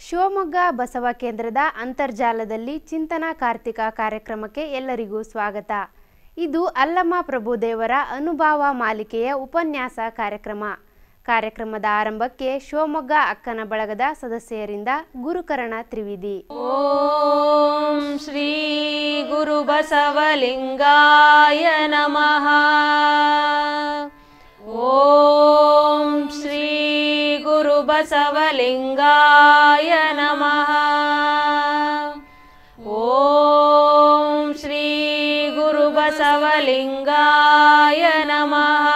ಶಿವಮೊಗ್ಗ ಬಸವ ಕೇಂದ್ರದ ಅಂತರ್ಜಾಲದಲ್ಲಿ ಚಿಂತನಾ ಕಾರ್ತಿಕ ಕಾರ್ಯಕ್ರಮಕ್ಕೆ ಎಲ್ಲರಿಗೂ ಸ್ವಾಗತ. ಇದು ಅಲ್ಲಮ್ಮ ಪ್ರಭುದೇವರ ಅನುಭವ ಮಾಲಿಕೆಯ ಉಪನ್ಯಾಸ ಕಾರ್ಯಕ್ರಮ. ಕಾರ್ಯಕ್ರಮದ ಆರಂಭಕ್ಕೆ ಶಿವಮೊಗ್ಗ ಅಕ್ಕನ ಬಳಗದ ಸದಸ್ಯರಿಂದ ಗುರುಕರಣ ತ್ರಿವಿಧಿ. ಓಂ ಶ್ರೀ ಗುರು ಬಸವಲಿಂಗಾಯ ನಮಃ. ಓಂ ಶ್ರೀ ಗುರು ಬಸವಲಿಂಗಾಯ ನಮಃ. ಓಂ ಶ್ರೀ ಗುರು ಬಸವಲಿಂಗಾಯ ನಮಃ.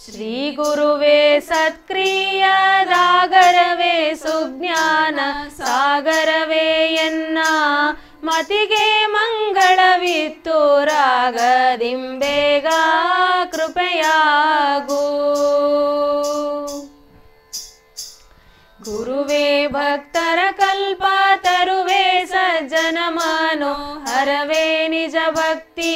ಶ್ರೀ ಗುರುವೇ ಸತ್ಕ್ರಿಯದಾಗರವೇ ಸುಜ್ಞಾನ ಸಾಗರವೇ ಎನ್ನ ಮತಿಗೆ ಮಂಗಳವಿತ್ತು ರಾಗದಿಂಬೇಗ ಕೃಪೆಯಾಗು. ಗುರುವೇ ಭಕ್ತರ ಕಲ್ಪ ತರುವೆ ಸಜ್ಜನ ಮನೋಹರವೇ ನಿಜ ಭಕ್ತಿ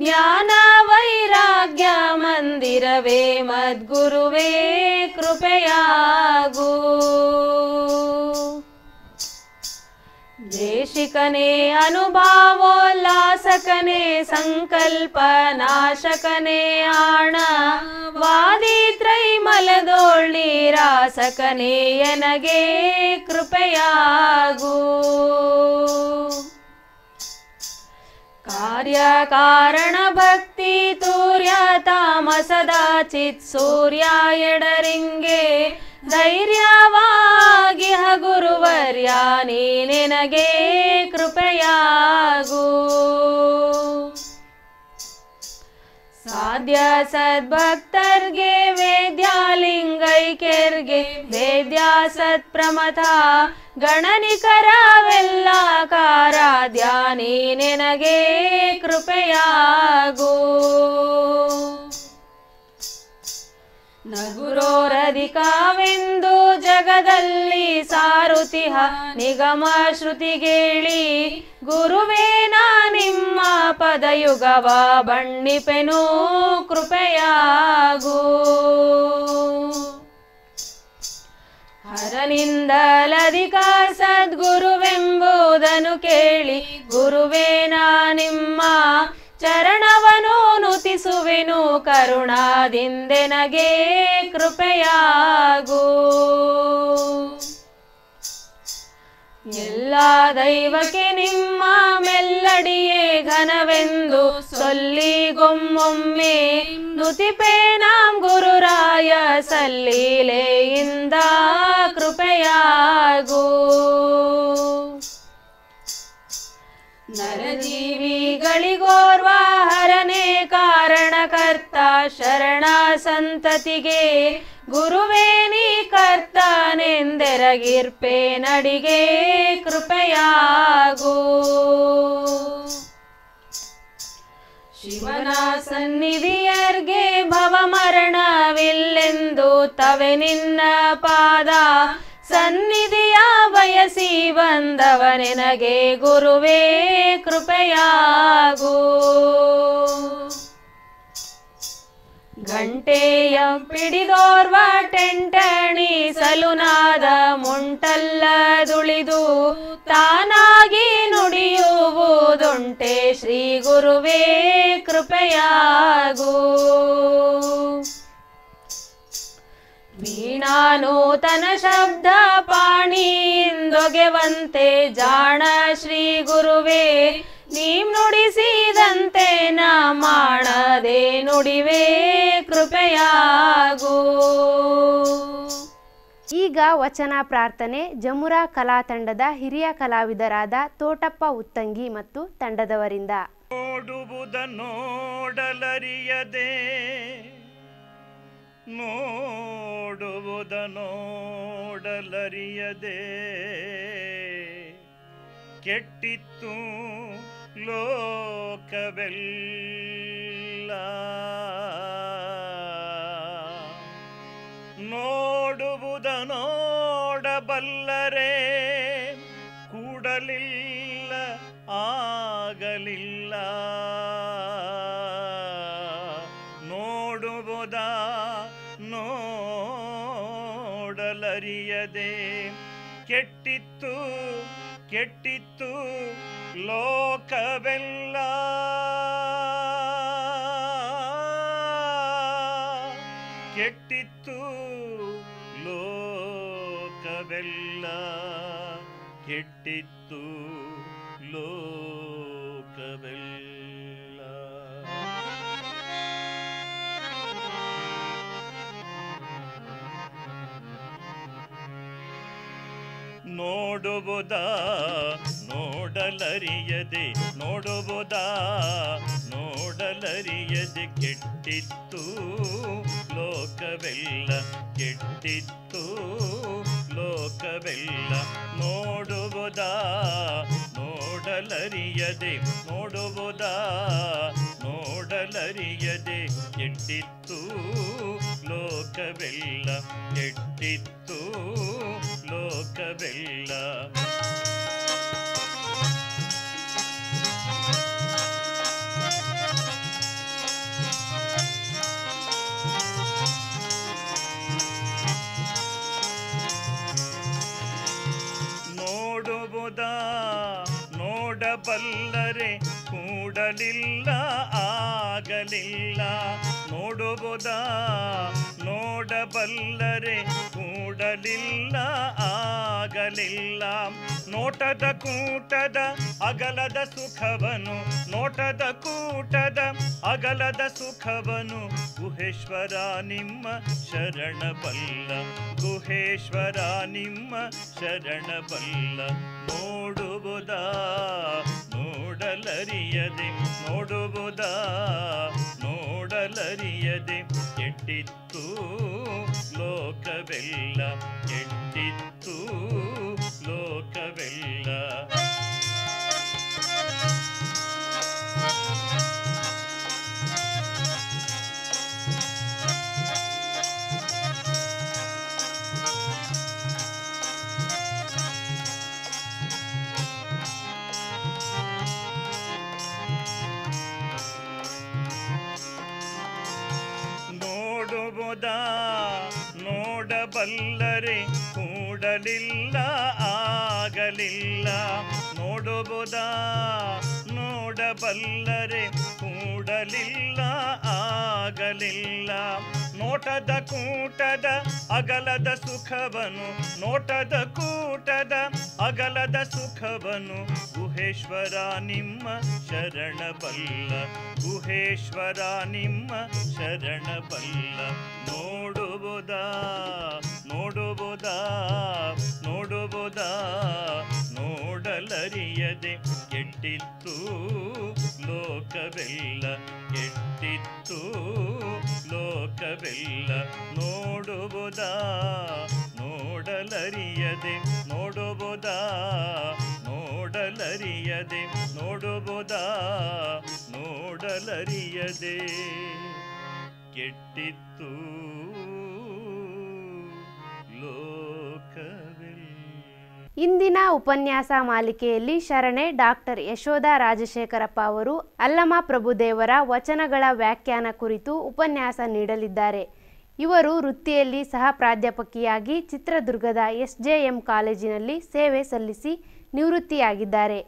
ಜ್ಞಾನ ವೈರಾಗ್ಯ ಮಂದಿರವೇ ಮದ್ಗುರುವೇ ಕೃಪೆಯಾಗು. ದೇಶಿಕನೇ ಅನುಭಾವೋಲ್ಲಾಸಕನೇ ಸಂಕಲ್ಪ ನಾಶಕನೇ ಆಣ ವಾದಿ ತ್ರೈಮಲದೋಳ್ಳಿ ರಾಸಕನೇ ಎನಗೆ ಕೃಪೆಯಾಗು. ಕಾರ್ಯ ಕಾರಣ ಭಕ್ತಿ ತೂರ್ಯ ತಾಮಸದ ಚಿತ್ ಸೂರ್ಯ ಎಡರಿಂಗೆ ಧೈರ್ಯವಾಗಿ ಗುರುವರ್ಯ ನೀನೆನಗೆ ಕೃಪೆಯಾಗು. ಸಾಧ್ಯ ಸದ್ಭಕ್ತರ್ಗೆ ವೇದ್ಯಾಲಿಂಗೈಕ್ಯರ್ಗೆ ವೇದ್ಯ ಸತ್ಪ್ರಮಥ ಗಣನಿಕರವೆಲ್ಲ ಕಾರಾಧ್ಯ ನೀನೆನಗೆ ಕೃಪೆಯಾಗು. ನಗುರೋರಧಿಕವೆಂದು ಜಗದಲ್ಲಿ ಸಾರುತಿಹ ನಿಗಮ ಶ್ರುತಿಗೇಳಿ ಗುರುವೇ ನಾ ನಿಮ್ಮ ಪದಯುಗವ ಬಣ್ಣಿಪೆನು ಕೃಪೆಯಾಗು. ಹರನಿಂದಲಧಿಕ ಸದ್ಗುರುವೆಂಬುದನ್ನು ಕೇಳಿ ಗುರುವೇ ನಾ ನಿಮ್ಮ ಚರಣವನು ನುತಿಸುವೆನು ಕರುಣಾದಿಂದೆನಗೆ ಕೃಪೆಯಾಗು. ಎಲ್ಲ ದೈವಕ್ಕೆ ನಿಮ್ಮ ಮೆಲ್ಲಡಿಯೇ ಘನವೆಂದು ಸೊಲ್ಲಿಗೊಮ್ಮೊಮ್ಮೆ ನುತಿಪೇ ನಾಂ ಗುರುರಾಯ ಸಲ್ಲೀಲೆಯಿಂದ ಕೃಪೆಯಾಗು. ನರಜೀವಿಗಳಿಗೋರ್ವ ಹರನೇ ಕಾರಣಕರ್ತ ಶರಣ ಸಂತತಿಗೆ ಗುರುವೇ ನೀ ಕರ್ತನೆಂದೆರಗಿರ್ಪೆ ನಡಿಗೆ ಕೃಪೆಯಾಗು. ಶಿವನ ಸನ್ನಿಧಿಯರ್ಗೆ ಭವ ಮರಣವಿಲ್ಲೆಂದು ತವೆ ನಿನ್ನ ಪಾದ ಸನ್ನಿಧಿಯ ಬಯಸಿ ಬಂದವನೆನಗೆ ಗುರುವೇ ಕೃಪೆಯಾಗು. ಗಂಟೆಯ ಪಿಡಿದೋರ್ವ ಟೆಂಟಣಿ ಸಲುನಾದ ಮುಂಟಲ್ಲದುಳಿದು ತಾನಾಗಿ ನುಡಿಯುವುದುಂಟೆ ಶ್ರೀ ಗುರುವೇ ಕೃಪೆಯಾಗು. ವೀಣಾನೂತನ ಶಬ್ದ ಪಾಣಿಯಿಂದೊಗೆವಂತೆ ಜಾಣ ಶ್ರೀ ಗುರುವೇ ನೀಂ ನುಡಿಸಿದಂತೆ ನಾ ಮಾಡದೆ ನುಡಿವೇ ಕೃಪೆಯಾಗು. ಈಗ ವಚನ ಪ್ರಾರ್ಥನೆ ಜಮುರಾ ಕಲಾ ತಂಡದ ಹಿರಿಯ ಕಲಾವಿದರಾದ ತೋಟಪ್ಪ ಉತ್ತಂಗಿ ಮತ್ತು ತಂಡದವರಿಂದ. ನೋಡುವುದನ್ನೋಡಲರಿಯದೆ ನೋಡುವುದನ್ನೋಡಲರಿಯದೆ ಕೆಟ್ಟಿತ್ತು ಲೋಕವೆಲ್ಲ. ನೋಡುವುದನ್ನೋಡಬಲ್ಲರೆ ಕೂಡಲಿಲ್ಲ ಆಗಲಿಲ್ಲ. ನೋಡುವುದ ನೋಡ ನೋಡಲರಿಯದೆ ಕೆಟ್ಟಿತ್ತು ಕೆಟ್ಟಿತ್ತು ಲೋಕವೆಲ್ಲ. ಕೆಟ್ಟಿತ್ತು ಲೋಕವೆಲ್ಲ, ಕೆಟ್ಟಿತ್ತು ಲೋಕವೆಲ್ಲ. ನೋಡುವುದ ನೋಡಲರಿಯದೆ, ನೋಡುವುದ ನೋಡಲರಿಯದೆ ಕೆಟ್ಟಿತ್ತು ಲೋಕವೆಲ್ಲ, ಕೆಟ್ಟಿತ್ತು ಲೋಕವೆಲ್ಲ. ನೋಡುವುದ ನೋಡಲರಿಯದೆ, ನೋಡುವುದ ನೋಡಲರಿಯದೆ ಕೆಟ್ಟಿತ್ತು ಲೋಕವೆಲ್ಲ, ಕೆಟ್ಟಿತ್ತು ಲೋಕವೆಲ್ಲ. ನೋಡುವುದ ನೋಡಬಲ್ಲರೆ ಕೂಡಲಿಲ್ಲ ಆಗಲಿಲ್ಲ. ನೋಡುವುದ ನೋಡಬಲ್ಲರೆ ಕೂಡಲಿಲ್ಲ ಆಗಲಿಲ್ಲ. ನೋಟದ ಕೂಟದ ಅಗಲದ ಸುಖವನು, ನೋಟದ ಕೂಟದ ಅಗಲದ ಸುಖವನು ಗುಹೇಶ್ವರ ನಿಮ್ಮ ಶರಣ ಬಲ್ಲ, ಗುಹೇಶ್ವರ ನಿಮ್ಮ ಶರಣ ಬಲ್ಲ. ನೋಡುವುದ ನೋಡಲರಿಯದೆ, ನೋಡುವುದ ನೋಡಲರಿಯದೆ ಕೆಟ್ಟಿತ್ತು ಲೋಕವೆಲ್ಲ, ಕೆಟ್ಟಿತ್ತು ಲೋಕವೆಲ್ಲ. ನೋಡುವುದ ನೋಡಬಲ್ಲರೆ ಕೂಡಲಿಲ್ಲ ಆಗಲಿಲ್ಲ. ನೋಡುವುದ ನೋಡಬಲ್ಲರೆ ಕೂಡಲಿಲ್ಲ ಆಗಲಿಲ್ಲ. ನೋಟದ ಕೂಟದ ಅಗಲದ ಸುಖವನು, ನೋಟದ ಕೂಟದ ಅಗಲದ ಸುಖವನು ಗುಹೇಶ್ವರ ನಿಮ್ಮ ಶರಣ ಬಲ್ಲ, ಗುಹೇಶ್ವರ ನಿಮ್ಮ ಶರಣ ಬಲ್ಲ. ನೋಡುವುದ ನೋಡುವುದ ನೋಡುವುದ ನೋಡಲರಿಯದೆ ಕೆಟ್ಟಿತ್ತು ಲೋಕವೆಲ್ಲ, ಕೆಟ್ಟಿತ್ತು ಲೋಕವೆಲ್ಲ. ನೋಡುವುದ ನೋಡಲರಿಯದೆ, ನೋಡುವುದ ನೋಡಲರಿಯದೆ, ನೋಡುವುದ ನೋಡಲರಿಯದೆ ಕೆಟ್ಟಿತ್ತು ಲೋಕವೆಲ್ಲ. ಇಂದಿನ ಉಪನ್ಯಾಸ ಮಾಲಿಕೆಯಲ್ಲಿ ಶರಣೆ ಡಾಕ್ಟರ್ ಯಶೋಧ ರಾಜಶೇಖರಪ್ಪ ಅವರು ಅಲ್ಲಮ ಪ್ರಭುದೇವರ ವಚನಗಳ ವ್ಯಾಖ್ಯಾನ ಕುರಿತು ಉಪನ್ಯಾಸ ನೀಡಲಿದ್ದಾರೆ. ಇವರು ವೃತ್ತಿಯಲ್ಲಿ ಸಹ ಪ್ರಾಧ್ಯಾಪಕಿಯಾಗಿ ಚಿತ್ರದುರ್ಗದ SJM ಕಾಲೇಜಿನಲ್ಲಿ ಸೇವೆ ಸಲ್ಲಿಸಿ ನಿವೃತ್ತಿಯಾಗಿದ್ದಾರೆ.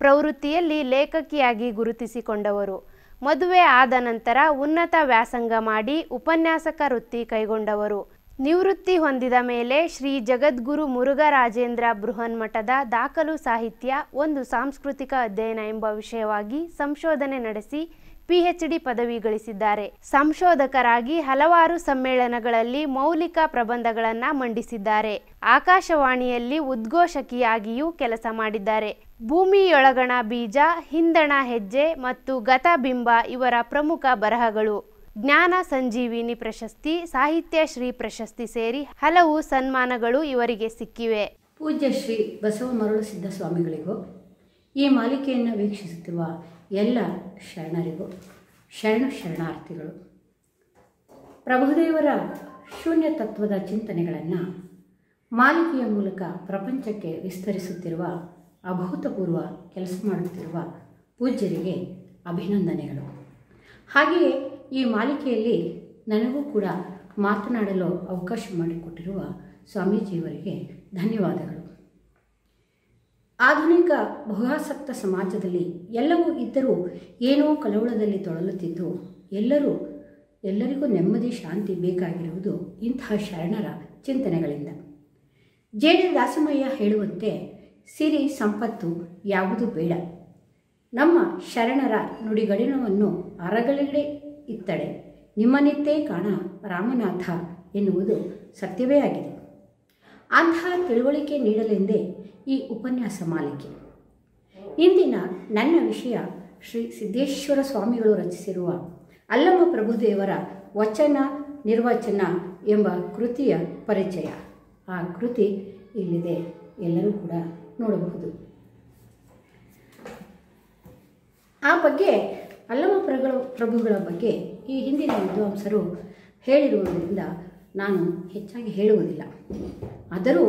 ಪ್ರವೃತ್ತಿಯಲ್ಲಿ ಲೇಖಕಿಯಾಗಿ ಗುರುತಿಸಿಕೊಂಡವರು. ಮದುವೆ ಆದ ನಂತರ ಉನ್ನತ ವ್ಯಾಸಂಗ ಮಾಡಿ ಉಪನ್ಯಾಸಕ ವೃತ್ತಿ ಕೈಗೊಂಡವರು. ನಿವೃತ್ತಿ ಹೊಂದಿದ ಮೇಲೆ ಶ್ರೀ ಜಗದ್ಗುರು ಮುರುಘರಾಜೇಂದ್ರ ಬೃಹನ್ಮಠದ ದಾಖಲು ಸಾಹಿತ್ಯ ಒಂದು ಸಾಂಸ್ಕೃತಿಕ ಅಧ್ಯಯನ ಎಂಬ ವಿಷಯವಾಗಿ ಸಂಶೋಧನೆ ನಡೆಸಿ PhD ಪದವಿ ಗಳಿಸಿದ್ದಾರೆ. ಸಂಶೋಧಕರಾಗಿ ಹಲವಾರು ಸಮ್ಮೇಳನಗಳಲ್ಲಿ ಮೌಲಿಕ ಪ್ರಬಂಧಗಳನ್ನು ಮಂಡಿಸಿದ್ದಾರೆ. ಆಕಾಶವಾಣಿಯಲ್ಲಿ ಉದ್ಘೋಷಕಿಯಾಗಿಯೂ ಕೆಲಸ ಮಾಡಿದ್ದಾರೆ. ಭೂಮಿಯೊಳಗಣ ಬೀಜ, ಹಿಂದಣ ಹೆಜ್ಜೆ ಮತ್ತು ಗತಬಿಂಬ ಇವರ ಪ್ರಮುಖ ಬರಹಗಳು. ಜ್ಞಾನ ಸಂಜೀವಿನಿ ಪ್ರಶಸ್ತಿ, ಸಾಹಿತ್ಯ ಶ್ರೀ ಪ್ರಶಸ್ತಿ ಸೇರಿ ಹಲವು ಸನ್ಮಾನಗಳು ಇವರಿಗೆ ಸಿಕ್ಕಿವೆ. ಪೂಜ್ಯ ಶ್ರೀ ಬಸವ ಮರುಳಸಿದ್ಧ ಸ್ವಾಮಿಗಳಿಗೂ ಈ ಮಾಲಿಕೆಯನ್ನು ವೀಕ್ಷಿಸುತ್ತಿರುವ ಎಲ್ಲ ಶರಣರಿಗೂ ಶರಣಾರ್ಥಿಗಳು. ಪ್ರಭುದೇವರ ಶೂನ್ಯ ತತ್ವದ ಚಿಂತನೆಗಳನ್ನು ಮಾಲಿಕೆಯ ಮೂಲಕ ಪ್ರಪಂಚಕ್ಕೆ ವಿಸ್ತರಿಸುತ್ತಿರುವ ಅಭೂತಪೂರ್ವ ಕೆಲಸ ಮಾಡುತ್ತಿರುವ ಪೂಜ್ಯರಿಗೆ ಅಭಿನಂದನೆಗಳು. ಹಾಗೆಯೇ ಈ ಮಾಲಿಕೆಯಲ್ಲಿ ನನಗೂ ಕೂಡ ಮಾತನಾಡಲು ಅವಕಾಶ ಮಾಡಿಕೊಟ್ಟಿರುವ ಸ್ವಾಮೀಜಿಯವರಿಗೆ ಧನ್ಯವಾದಗಳು. ಆಧುನಿಕ ಬಹುಆಸಕ್ತ ಸಮಾಜದಲ್ಲಿ ಎಲ್ಲವೂ ಇದ್ದರೂ ಏನೋ ಕಳವಳದಲ್ಲಿ ತೊಳಲುತ್ತಿದ್ದು ಎಲ್ಲರಿಗೂ ನೆಮ್ಮದಿ ಶಾಂತಿ ಬೇಕಾಗಿರುವುದು ಇಂತಹ ಶರಣರ ಚಿಂತನೆಗಳಿಂದ. ಜೇಡಿ ದಾಸಮಯ್ಯ ಹೇಳುವಂತೆ ಸಿರಿ ಸಂಪತ್ತು ಯಾವುದು ಬೇಡ, ನಮ್ಮ ಶರಣರ ನುಡಿಗಡಿನವನ್ನು ಅರಗಳೆಡೆ ಇತ್ತಡೆ ನಿಮ್ಮನಿತ್ತೇ ಕಾಣ ರಾಮನಾಥ ಎನ್ನುವುದು ಸತ್ಯವೇ ಆಗಿದೆ. ಅಂತಹ ತಿಳುವಳಿಕೆ ನೀಡಲೆಂದೇ ಈ ಉಪನ್ಯಾಸ ಮಾಲಿಕೆ. ಇಂದಿನ ನನ್ನ ವಿಷಯ ಶ್ರೀ ಸಿದ್ದೇಶ್ವರ ಸ್ವಾಮಿಗಳು ರಚಿಸಿರುವ ಅಲ್ಲಮ ಪ್ರಭುದೇವರ ವಚನ ನಿರ್ವಚನ ಎಂಬ ಕೃತಿಯ ಪರಿಚಯ. ಆ ಕೃತಿ ಇಲ್ಲಿದೆ, ಎಲ್ಲರೂ ಕೂಡ ನೋಡಬಹುದು. ಆ ಬಗ್ಗೆ ಅಲ್ಲಮ ಪ್ರಭುಗಳ ಬಗ್ಗೆ ಈ ಹಿಂದಿನ ವಿದ್ವಾಂಸರು ಹೇಳಿರುವುದರಿಂದ ನಾನು ಹೆಚ್ಚಾಗಿ ಹೇಳುವುದಿಲ್ಲ. ಆದರೂ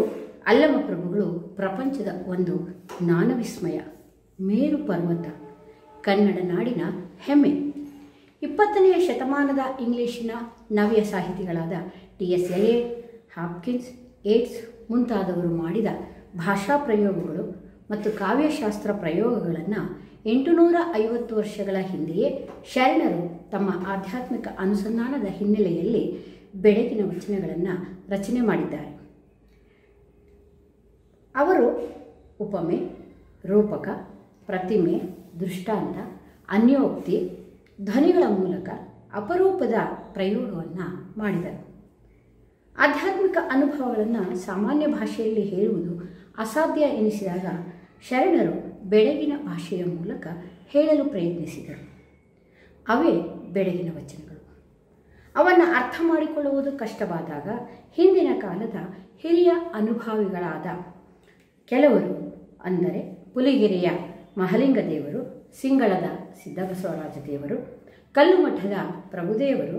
ಅಲ್ಲಮ ಪ್ರಭುಗಳು ಪ್ರಪಂಚದ ಒಂದು ಜ್ಞಾನ ವಿಸ್ಮಯ, ಮೇರು ಪರ್ವತ, ಕನ್ನಡ ನಾಡಿನ ಹೆಮ್ಮೆ. 20ನೇ ಶತಮಾನದ ಇಂಗ್ಲಿಶಿನ ನವ್ಯ ಸಾಹಿತಿಗಳಾದ TS ಎಲಿಯಟ್, ಹಾಪ್ಕಿನ್ಸ್, ಏಟ್ಸ್ ಮುಂತಾದವರು ಮಾಡಿದ ಭಾಷಾ ಪ್ರಯೋಗಗಳು ಮತ್ತು ಕಾವ್ಯಶಾಸ್ತ್ರ ಪ್ರಯೋಗಗಳನ್ನು 850 ವರ್ಷಗಳ ಹಿಂದೆಯೇ ಶರಣರು ತಮ್ಮ ಆಧ್ಯಾತ್ಮಿಕ ಅನುಸಂಧಾನದ ಹಿನ್ನೆಲೆಯಲ್ಲಿ ಬೆಳಗಿನ ವಚನಗಳನ್ನು ರಚನೆ ಮಾಡಿದ್ದಾರೆ. ಅವರು ಉಪಮೆ, ರೂಪಕ, ಪ್ರತಿಮೆ, ದೃಷ್ಟಾಂತ, ಅನ್ಯೋಕ್ತಿ, ಧ್ವನಿಗಳ ಮೂಲಕ ಅಪರೂಪದ ಪ್ರಯೋಗವನ್ನು ಮಾಡಿದರು. ಆಧ್ಯಾತ್ಮಿಕ ಅನುಭವಗಳನ್ನು ಸಾಮಾನ್ಯ ಭಾಷೆಯಲ್ಲಿ ಹೇಳುವುದು ಅಸಾಧ್ಯ ಎನಿಸಿದಾಗ ಶರಣರು ಬೆಳಗಿನ ಭಾಷೆಯ ಮೂಲಕ ಹೇಳಲು ಪ್ರಯತ್ನಿಸಿದರು. ಅವೇ ಬೆಳಗಿನ ವಚನಗಳು. ಅವನ್ನು ಅರ್ಥ ಮಾಡಿಕೊಳ್ಳುವುದು ಕಷ್ಟವಾದಾಗ ಹಿಂದಿನ ಕಾಲದ ಹಿರಿಯ ಅನುಭಾವಿಗಳಾದ ಕೆಲವರು, ಅಂದರೆ ಪುಲಿಗೆರೆಯ ಮಹಲಿಂಗ ದೇವರು, ಸಿಂಗಳದ ಸಿದ್ದಬಸವರಾಜ ದೇವರು, ಕಲ್ಲುಮಠದ ಪ್ರಭುದೇವರು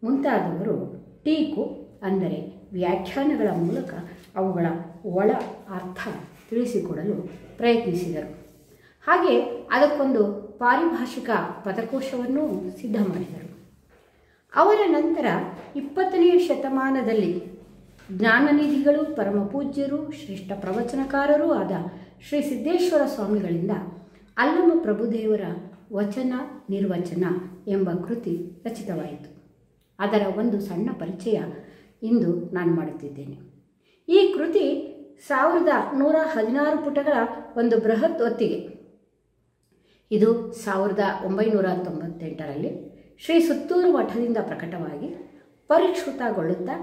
ಮುಂತಾದವರು ಟೀಕು ಅಂದರೆ ವ್ಯಾಖ್ಯಾನಗಳ ಮೂಲಕ ಅವುಗಳ ಒಳ ಅರ್ಥ ತಿಳಿಸಿಕೊಡಲು ಪ್ರಯತ್ನಿಸಿದರು. ಹಾಗೆ ಅದಕ್ಕೊಂದು ಪಾರಿಭಾಷಿಕ ಪದಕೋಶವನ್ನು ಸಿದ್ಧ ಮಾಡಿದರು. ಅವರ ನಂತರ 20ನೇ ಶತಮಾನದಲ್ಲಿ ಜ್ಞಾನನಿಧಿಗಳು, ಪರಮಪೂಜ್ಯರು, ಶ್ರೇಷ್ಠ ಪ್ರವಚನಕಾರರೂ ಆದ ಶ್ರೀ ಸಿದ್ದೇಶ್ವರ ಸ್ವಾಮಿಗಳಿಂದ ಅಲ್ಲಮ ಪ್ರಭುದೇವರ ವಚನ ನಿರ್ವಚನ ಎಂಬ ಕೃತಿ ರಚಿತವಾಯಿತು. ಅದರ ಒಂದು ಸಣ್ಣ ಪರಿಚಯ ಇಂದು ನಾನು ಮಾಡುತ್ತಿದ್ದೇನೆ. ಈ ಕೃತಿ 1116 ಪುಟಗಳ ಒಂದು ಬೃಹತ್ ಒತ್ತಿಗೆ. ಇದು 1998ರಲ್ಲಿ ಶ್ರೀ ಸುತ್ತೂರು ಮಠದಿಂದ ಪ್ರಕಟವಾಗಿ ಪರಿಷ್ಕೃತಗೊಳ್ಳುತ್ತಾ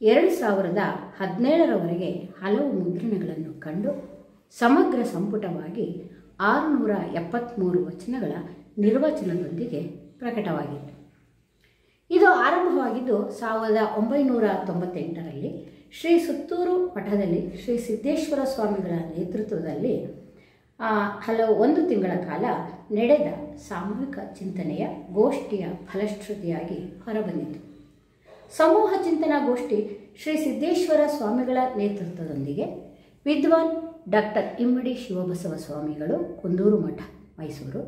2017ರವರೆಗೆ ಹಲವು ಮುದ್ರಣಗಳನ್ನು ಕಂಡು ಸಮಗ್ರ ಸಂಪುಟವಾಗಿ 673 ವಚನಗಳ ನಿರ್ವಚನದೊಂದಿಗೆ ಪ್ರಕಟವಾಗಿದೆ. ಇದು ಆರಂಭವಾಗಿದ್ದು 1998ರಲ್ಲಿ ಶ್ರೀ ಸುತ್ತೂರು ಮಠದಲ್ಲಿ ಶ್ರೀ ಸಿದ್ದೇಶ್ವರ ಸ್ವಾಮಿಗಳ ನೇತೃತ್ವದಲ್ಲಿ ಒಂದು ತಿಂಗಳ ಕಾಲ ನಡೆದ ಸಾಮೂಹಿಕ ಚಿಂತನೆಯ ಗೋಷ್ಠಿಯ ಫಲಶ್ರುತಿಯಾಗಿ ಹೊರಬಂದಿತು. ಸಮೂಹ ಚಿಂತನಾ ಗೋಷ್ಠಿ ಶ್ರೀ ಸಿದ್ದೇಶ್ವರ ಸ್ವಾಮಿಗಳ ನೇತೃತ್ವದೊಂದಿಗೆ ವಿದ್ವಾನ್ ಡಾಕ್ಟರ್ ಇಮ್ಮಡಿ ಶಿವಬಸವ ಸ್ವಾಮಿಗಳು, ಕುಂದೂರು ಮಠ, ಮೈಸೂರು,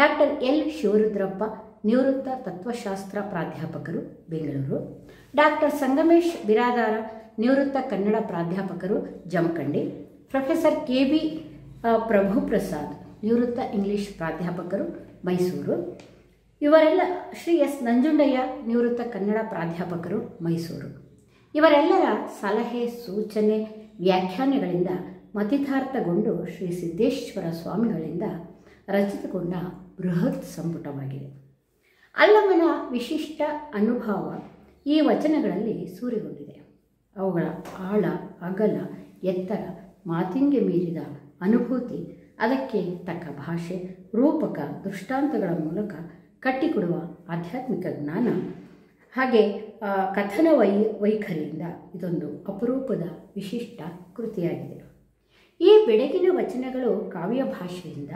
ಡಾಕ್ಟರ್ ಎಲ್ ಶಿವರುದ್ರಪ್ಪ, ನಿವೃತ್ತ ತತ್ವಶಾಸ್ತ್ರ ಪ್ರಾಧ್ಯಾಪಕರು, ಬೆಂಗಳೂರು, ಡಾಕ್ಟರ್ ಸಂಗಮೇಶ್ ಬಿರಾದಾರ, ನಿವೃತ್ತ ಕನ್ನಡ ಪ್ರಾಧ್ಯಾಪಕರು, ಜಮಖಂಡಿ, ಪ್ರೊಫೆಸರ್ KB ಪ್ರಭುಪ್ರಸಾದ್, ನಿವೃತ್ತ ಇಂಗ್ಲಿಷ್ ಪ್ರಾಧ್ಯಾಪಕರು, ಮೈಸೂರು, ಇವರೆಲ್ಲ ಶ್ರೀ S ನಂಜುಂಡಯ್ಯ, ನಿವೃತ್ತ ಕನ್ನಡ ಪ್ರಾಧ್ಯಾಪಕರು, ಮೈಸೂರು, ಇವರೆಲ್ಲರ ಸಲಹೆ, ಸೂಚನೆ, ವ್ಯಾಖ್ಯಾನಗಳಿಂದ ಮತಿತಾರ್ಥಗೊಂಡು ಶ್ರೀ ಸಿದ್ದೇಶ್ವರ ಸ್ವಾಮಿಗಳಿಂದ ರಚಿತಗೊಂಡ ಬೃಹತ್ ಸಂಪುಟವಾಗಿದೆ. ಅಲ್ಲಮನ ವಿಶಿಷ್ಟ ಅನುಭವ ಈ ವಚನಗಳಲ್ಲಿ ಸೂರೆಗೊಂಡಿದೆ. ಅವುಗಳ ಆಳ, ಅಗಲ, ಎತ್ತರ, ಮಾತಿಂಗೆ ಮೀರಿದ ಅನುಭೂತಿ, ಅದಕ್ಕೆ ತಕ್ಕ ಭಾಷೆ, ರೂಪಕ, ದೃಷ್ಟಾಂತಗಳ ಮೂಲಕ ಕಟ್ಟಿಕೊಡುವ ಆಧ್ಯಾತ್ಮಿಕ ಜ್ಞಾನ, ಹಾಗೆ ಕಥನ ವೈಖರಿಯಿಂದ ಇದೊಂದು ಅಪರೂಪದ ವಿಶಿಷ್ಟ ಕೃತಿಯಾಗಿದೆ. ಈ ಬೆಳಗಿನ ವಚನಗಳು ಕಾವ್ಯ ಭಾಷೆಯಿಂದ,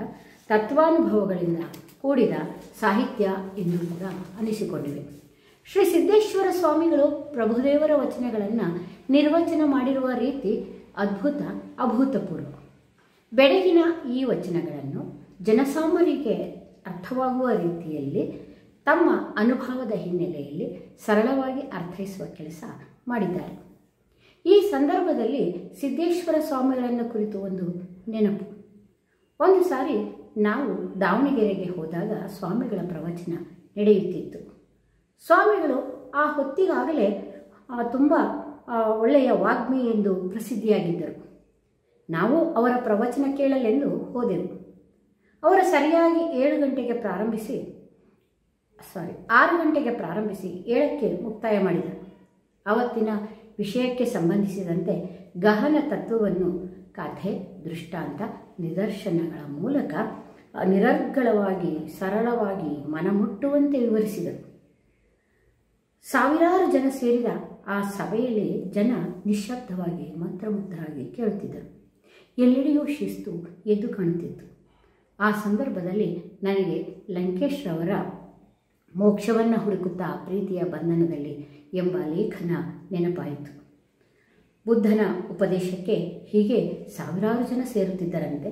ತತ್ವಾನುಭವಗಳಿಂದ ಕೂಡಿದ ಸಾಹಿತ್ಯ ಎಂದು ಕೂಡ ಅನಿಸಿಕೊಂಡಿವೆ. ಶ್ರೀ ಸಿದ್ದೇಶ್ವರ ಸ್ವಾಮಿಗಳು ಪ್ರಭುದೇವರ ವಚನಗಳನ್ನು ನಿರ್ವಚನ ಮಾಡಿರುವ ರೀತಿ ಅದ್ಭುತ, ಅಭೂತಪೂರ್ವ. ಬೆಳಗಿನ ಈ ವಚನಗಳನ್ನು ಜನಸಾಮಾನ್ಯರಿಗೆ ಅರ್ಥವಾಗುವ ರೀತಿಯಲ್ಲಿ ತಮ್ಮ ಅನುಭವದ ಹಿನ್ನೆಲೆಯಲ್ಲಿ ಸರಳವಾಗಿ ಅರ್ಥೈಸುವ ಕೆಲಸ ಮಾಡಿದ್ದಾರೆ. ಈ ಸಂದರ್ಭದಲ್ಲಿ ಸಿದ್ದೇಶ್ವರ ಸ್ವಾಮಿಗಳನ್ನು ಕುರಿತು ಒಂದು ನೆನಪು. ಒಂದು ಸಾರಿ ನಾವು ದಾವಣಗೆರೆಗೆ ಹೋದಾಗ ಸ್ವಾಮಿಗಳ ಪ್ರವಚನ ನಡೆಯುತ್ತಿತ್ತು. ಸ್ವಾಮಿಗಳು ಆ ಹೊತ್ತಿಗಾಗಲೇ ತುಂಬ ಒಳ್ಳೆಯ ವಾಗ್ಮಿ ಎಂದು ಪ್ರಸಿದ್ಧಿಯಾಗಿದ್ದರು. ನಾವು ಅವರ ಪ್ರವಚನ ಕೇಳಲೆಂದು ಹೋದೆವು. ಅವರು ಸರಿಯಾಗಿ 6 ಗಂಟೆಗೆ ಪ್ರಾರಂಭಿಸಿ 7ಕ್ಕೆ ಮುಕ್ತಾಯ ಮಾಡಿದರು. ಅವತ್ತಿನ ವಿಷಯಕ್ಕೆ ಸಂಬಂಧಿಸಿದಂತೆ ಗಹನ ತತ್ವವನ್ನು ಕಥೆ, ದೃಷ್ಟಾಂತ, ನಿದರ್ಶನಗಳ ಮೂಲಕ ನಿರರ್ಗಳವಾಗಿ, ಸರಳವಾಗಿ, ಮನಮುಟ್ಟುವಂತೆ ವಿವರಿಸಿದರು. ಸಾವಿರಾರು ಜನ ಸೇರಿದ ಆ ಸಭೆಯಲ್ಲಿ ಜನ ನಿಶ್ಶಬ್ದವಾಗಿ ಮಂತ್ರಮುಗ್ಧರಾಗಿ ಕೇಳುತ್ತಿದ್ದರು. ಎಲ್ಲೆಡೆಯೂ ಶಿಸ್ತು ಎದ್ದು ಕಾಣುತ್ತಿತ್ತು. ಆ ಸಂದರ್ಭದಲ್ಲಿ ನನಗೆ ಲಂಕೇಶ್ರವರ ಮೋಕ್ಷವನ್ನು ಹುಡುಕುತ್ತಾ ಪ್ರೀತಿಯ ಬಂಧನದಲ್ಲಿ ಎಂಬ ಲೇಖನ ನೆನಪಾಯಿತು. ಬುದ್ಧನ ಉಪದೇಶಕ್ಕೆ ಹೀಗೆ ಸಾವಿರಾರು ಜನ ಸೇರುತ್ತಿದ್ದರಂತೆ.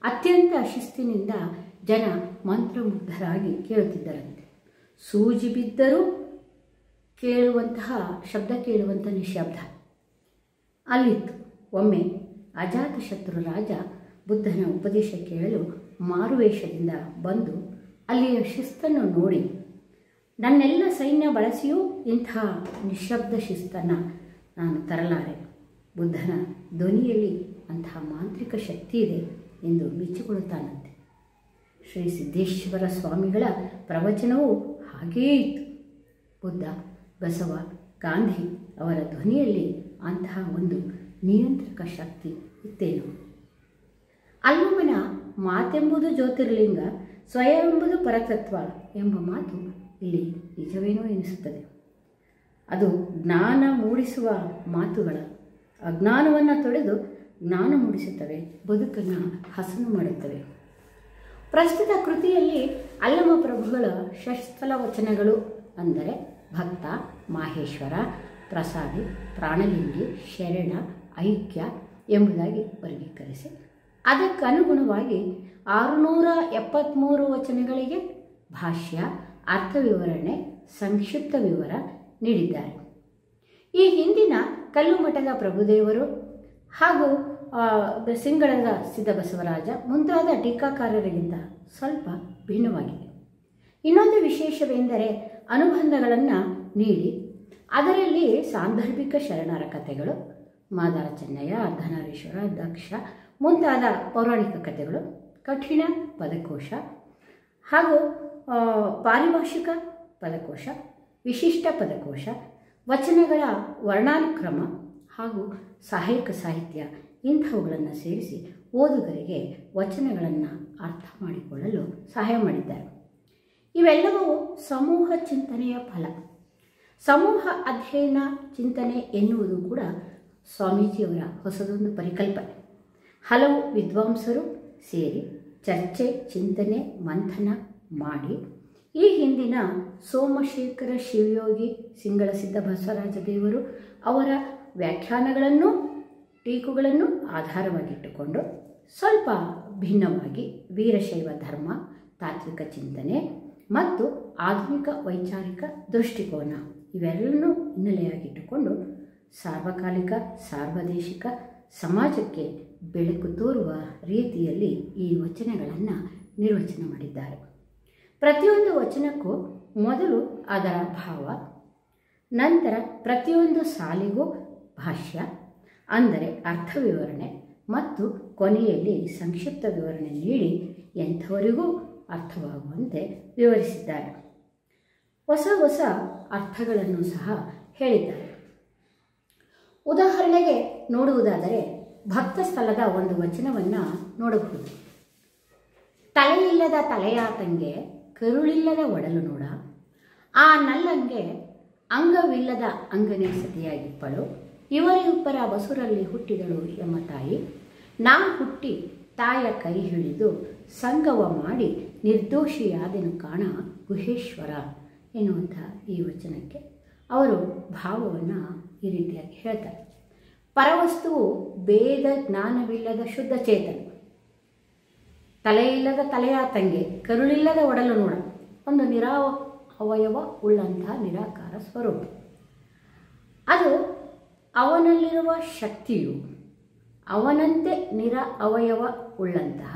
ಅತ್ಯಂತ ಶಿಸ್ತಿನಿಂದ ಜನ ಮಂತ್ರಮುಗ್ಧರಾಗಿ ಕೇಳುತ್ತಿದ್ದರಂತೆ. ಸೂಜಿ ಬಿದ್ದರೂ ಶಬ್ದ ಕೇಳುವಂಥ ನಿಶ್ಶಬ್ದ ಅಲ್ಲಿತ್ತು. ಒಮ್ಮೆ ಅಜಾತಶತ್ರು ರಾಜ ಬುದ್ಧನ ಉಪದೇಶ ಕೇಳಲು ಮಾರುವೇಷದಿಂದ ಬಂದು ಅಲ್ಲಿಯ ಶಿಸ್ತನ್ನು ನೋಡಿ, ನನ್ನೆಲ್ಲ ಸೈನ್ಯ ಬಳಸಿಯೂ ಇಂಥ ನಿಶ್ಶಬ್ದ ಶಿಸ್ತನ್ನು ನಾನು ತರಲಾರೆ. ಬುದ್ಧನ ಧ್ವನಿಯಲ್ಲಿ ಅಂತಹ ಮಾಂತ್ರಿಕ ಶಕ್ತಿ ಇದೆ ಎಂದು ಮೆಚ್ಚಿಕೊಳ್ಳುತ್ತಾನಂತೆ. ಶ್ರೀ ಸಿದ್ದೇಶ್ವರ ಸ್ವಾಮಿಗಳ ಪ್ರವಚನವೂ ಹಾಗೇ ಇತ್ತು. ಬುದ್ಧ, ಬಸವ, ಗಾಂಧಿ ಅವರ ಧ್ವನಿಯಲ್ಲಿ ಅಂತಹ ಒಂದು ನಿಯಂತ್ರಕ ಶಕ್ತಿ ಇತ್ತೇನು? ಅಲ್ಲಮನ ಮಾತೆಂಬುದು ಜ್ಯೋತಿರ್ಲಿಂಗ, ಸ್ವಯಂ ಎಂಬುದು ಪರತತ್ವ ಎಂಬ ಮಾತು ಇಲ್ಲಿ ನಿಜವೇನೋ ಎನಿಸುತ್ತದೆ. ಅದು ಜ್ಞಾನ ಮೂಡಿಸುವ ಮಾತುಗಳ ಅಜ್ಞಾನವನ್ನು ತೊಡೆದು ಜ್ಞಾನ ಮೂಡಿಸುತ್ತವೆ, ಬದುಕನ್ನು ಹಸನು ಮಾಡುತ್ತವೆ. ಪ್ರಸ್ತುತ ಕೃತಿಯಲ್ಲಿ ಅಲ್ಲಮ ಪ್ರಭುಗಳ ಷಟ್ಸ್ಥಲ ವಚನಗಳು ಅಂದರೆ ಭಕ್ತ, ಮಾಹೇಶ್ವರ, ಪ್ರಸಾದಿ, ಪ್ರಾಣಲಿಂಗಿ, ಶರಣ, ಐಕ್ಯ ಎಂಬುದಾಗಿ ವರ್ಗೀಕರಿಸಿ ಅದಕ್ಕನುಗುಣವಾಗಿ 673 ವಚನಗಳಿಗೆ ಭಾಷ್ಯ, ಅರ್ಥ ವಿವರಣೆ, ಸಂಕ್ಷಿಪ್ತ ವಿವರ ನೀಡಿದ್ದಾರೆ. ಈ ಹಿಂದಿನ ಕಲ್ಲುಮಠದ ಪ್ರಭುದೇವರು ಹಾಗೂ ಸಿಂಗಳದ ಸಿದ್ದಬಸವರಾಜ ಮುಂತಾದ ಟೀಕಾಕಾರರಿಗಿಂತ ಸ್ವಲ್ಪ ಭಿನ್ನವಾಗಿದೆ. ಇನ್ನೊಂದು ವಿಶೇಷವೆಂದರೆ ಅನುಬಂಧಗಳನ್ನು ನೀಡಿ ಅದರಲ್ಲಿ ಸಾಂದರ್ಭಿಕ ಶರಣರ ಕಥೆಗಳು, ಮಾದಾರ ಚೆನ್ನಯ್ಯ, ಅರ್ಧನಾರೀಶ್ವರ, ದಕ್ಷ ಮುಂತಾದ ಪೌರಾಣಿಕ ಕಥೆಗಳು, ಕಠಿಣ ಪದಕೋಶ ಹಾಗೂ ಪಾರಿಭಾಷಿಕ ಪದಕೋಶ, ವಿಶಿಷ್ಟ ಪದಕೋಶ, ವಚನಗಳ ವರ್ಣಾನುಕ್ರಮ ಹಾಗೂ ಸಹಾಯಕ ಸಾಹಿತ್ಯ ಇಂಥವುಗಳನ್ನು ಸೇರಿಸಿ ಓದುಗರಿಗೆ ವಚನಗಳನ್ನು ಅರ್ಥ ಮಾಡಿಕೊಳ್ಳಲು ಸಹಾಯ ಮಾಡಿದ್ದಾರೆ. ಇವೆಲ್ಲವೂ ಸಮೂಹ ಚಿಂತನೆಯ ಫಲ. ಸಮೂಹ ಅಧ್ಯಯನ ಚಿಂತನೆ ಎನ್ನುವುದು ಕೂಡ ಸ್ವಾಮೀಜಿಯವರ ಹೊಸದೊಂದು ಪರಿಕಲ್ಪನೆ. ಹಲವು ವಿದ್ವಾಂಸರು ಸೇರಿ ಚರ್ಚೆ, ಚಿಂತನೆ, ಮಂಥನ ಮಾಡಿ ಈ ಹಿಂದಿನ ಸೋಮಶೇಖರ ಶಿವಯೋಗಿ, ಸಿಂಗಳ ಸಿದ್ದಬಸವರಾಜ ದೇವರು ಅವರ ವ್ಯಾಖ್ಯಾನಗಳನ್ನು, ಟೀಕುಗಳನ್ನು ಆಧಾರವಾಗಿಟ್ಟುಕೊಂಡು ಸ್ವಲ್ಪ ಭಿನ್ನವಾಗಿ ವೀರಶೈವ ಧರ್ಮ, ತಾತ್ವಿಕ ಚಿಂತನೆ ಮತ್ತು ಆಧುನಿಕ ವೈಚಾರಿಕ ದೃಷ್ಟಿಕೋನ ಇವೆಲ್ಲವನ್ನೂ ಹಿನ್ನೆಲೆಯಾಗಿಟ್ಟುಕೊಂಡು ಸಾರ್ವಕಾಲಿಕ, ಸಾರ್ವದೇಶಿಕ ಸಮಾಜಕ್ಕೆ ಬೆಳಕು ತೋರುವ ರೀತಿಯಲ್ಲಿ ಈ ವಚನಗಳನ್ನು ನಿರ್ವಚನ ಮಾಡಿದ್ದಾರೆ. ಪ್ರತಿಯೊಂದು ವಚನಕ್ಕೂ ಮೊದಲು ಅದರ ಭಾವ, ನಂತರ ಪ್ರತಿಯೊಂದು ಸಾಲಿಗೂ ಭಾಷ್ಯ ಅಂದರೆ ಅರ್ಥ ವಿವರಣೆ ಮತ್ತು ಕೊನೆಯಲ್ಲಿ ಸಂಕ್ಷಿಪ್ತ ವಿವರಣೆ ನೀಡಿ ಎಂಥವರಿಗೂ ಅರ್ಥವಾಗುವಂತೆ ವಿವರಿಸಿದ್ದಾರೆ. ಹೊಸ ಹೊಸ ಅರ್ಥಗಳನ್ನು ಸಹ ಹೇಳಿದ್ದಾರೆ. ಉದಾಹರಣೆಗೆ ನೋಡುವುದಾದರೆ ಭಕ್ತ ಸ್ಥಳದ ಒಂದು ವಚನವನ್ನು ನೋಡಬಹುದು. ತಲೆಯಿಲ್ಲದ ತಲೆಯಾತಂಗೆ ಕರುಳಿಲ್ಲದ ಒಡಲು ನೋಡ, ಆ ನಲ್ಲಂಗೆ ಅಂಗವಿಲ್ಲದ ಅಂಗನೇ ಸತಿಯಾಗಿಪ್ಪಳು, ಇವರಿಬ್ಬರ ಬಸುರಲ್ಲಿ ಹುಟ್ಟಿದಳು ಎಂಬ ತಾಯಿ, ನಾ ಹುಟ್ಟಿ ತಾಯ ಕೈ ಹಿಡಿದು ಸಂಗವ ಮಾಡಿ ನಿರ್ದೋಷಿಯಾದೆನು ಕಾಣ ಗುಹೇಶ್ವರ ಎನ್ನುವಂಥ ಈ ವಚನಕ್ಕೆ ಅವರು ಭಾವವನ್ನು ಈ ರೀತಿಯಾಗಿ ಹೇಳ್ತಾರೆ. ಪರವಸ್ತುವು ಭೇದ ಜ್ಞಾನವಿಲ್ಲದ ಶುದ್ಧ ಚೇತನ, ತಲೆಯಿಲ್ಲದ ತಲೆಯಾತಂಗೆ ಕರುಳಿಲ್ಲದ ಒಡಲು ನೋಡ, ಒಂದು ಅವಯವ ಉಳ್ಳಂತಹ ನಿರಾಕಾರ ಸ್ವರೂಪ. ಅದು ಅವನಲ್ಲಿರುವ ಶಕ್ತಿಯು ಅವನಂತೆ ಅವಯವ ಉಳ್ಳಂತಹ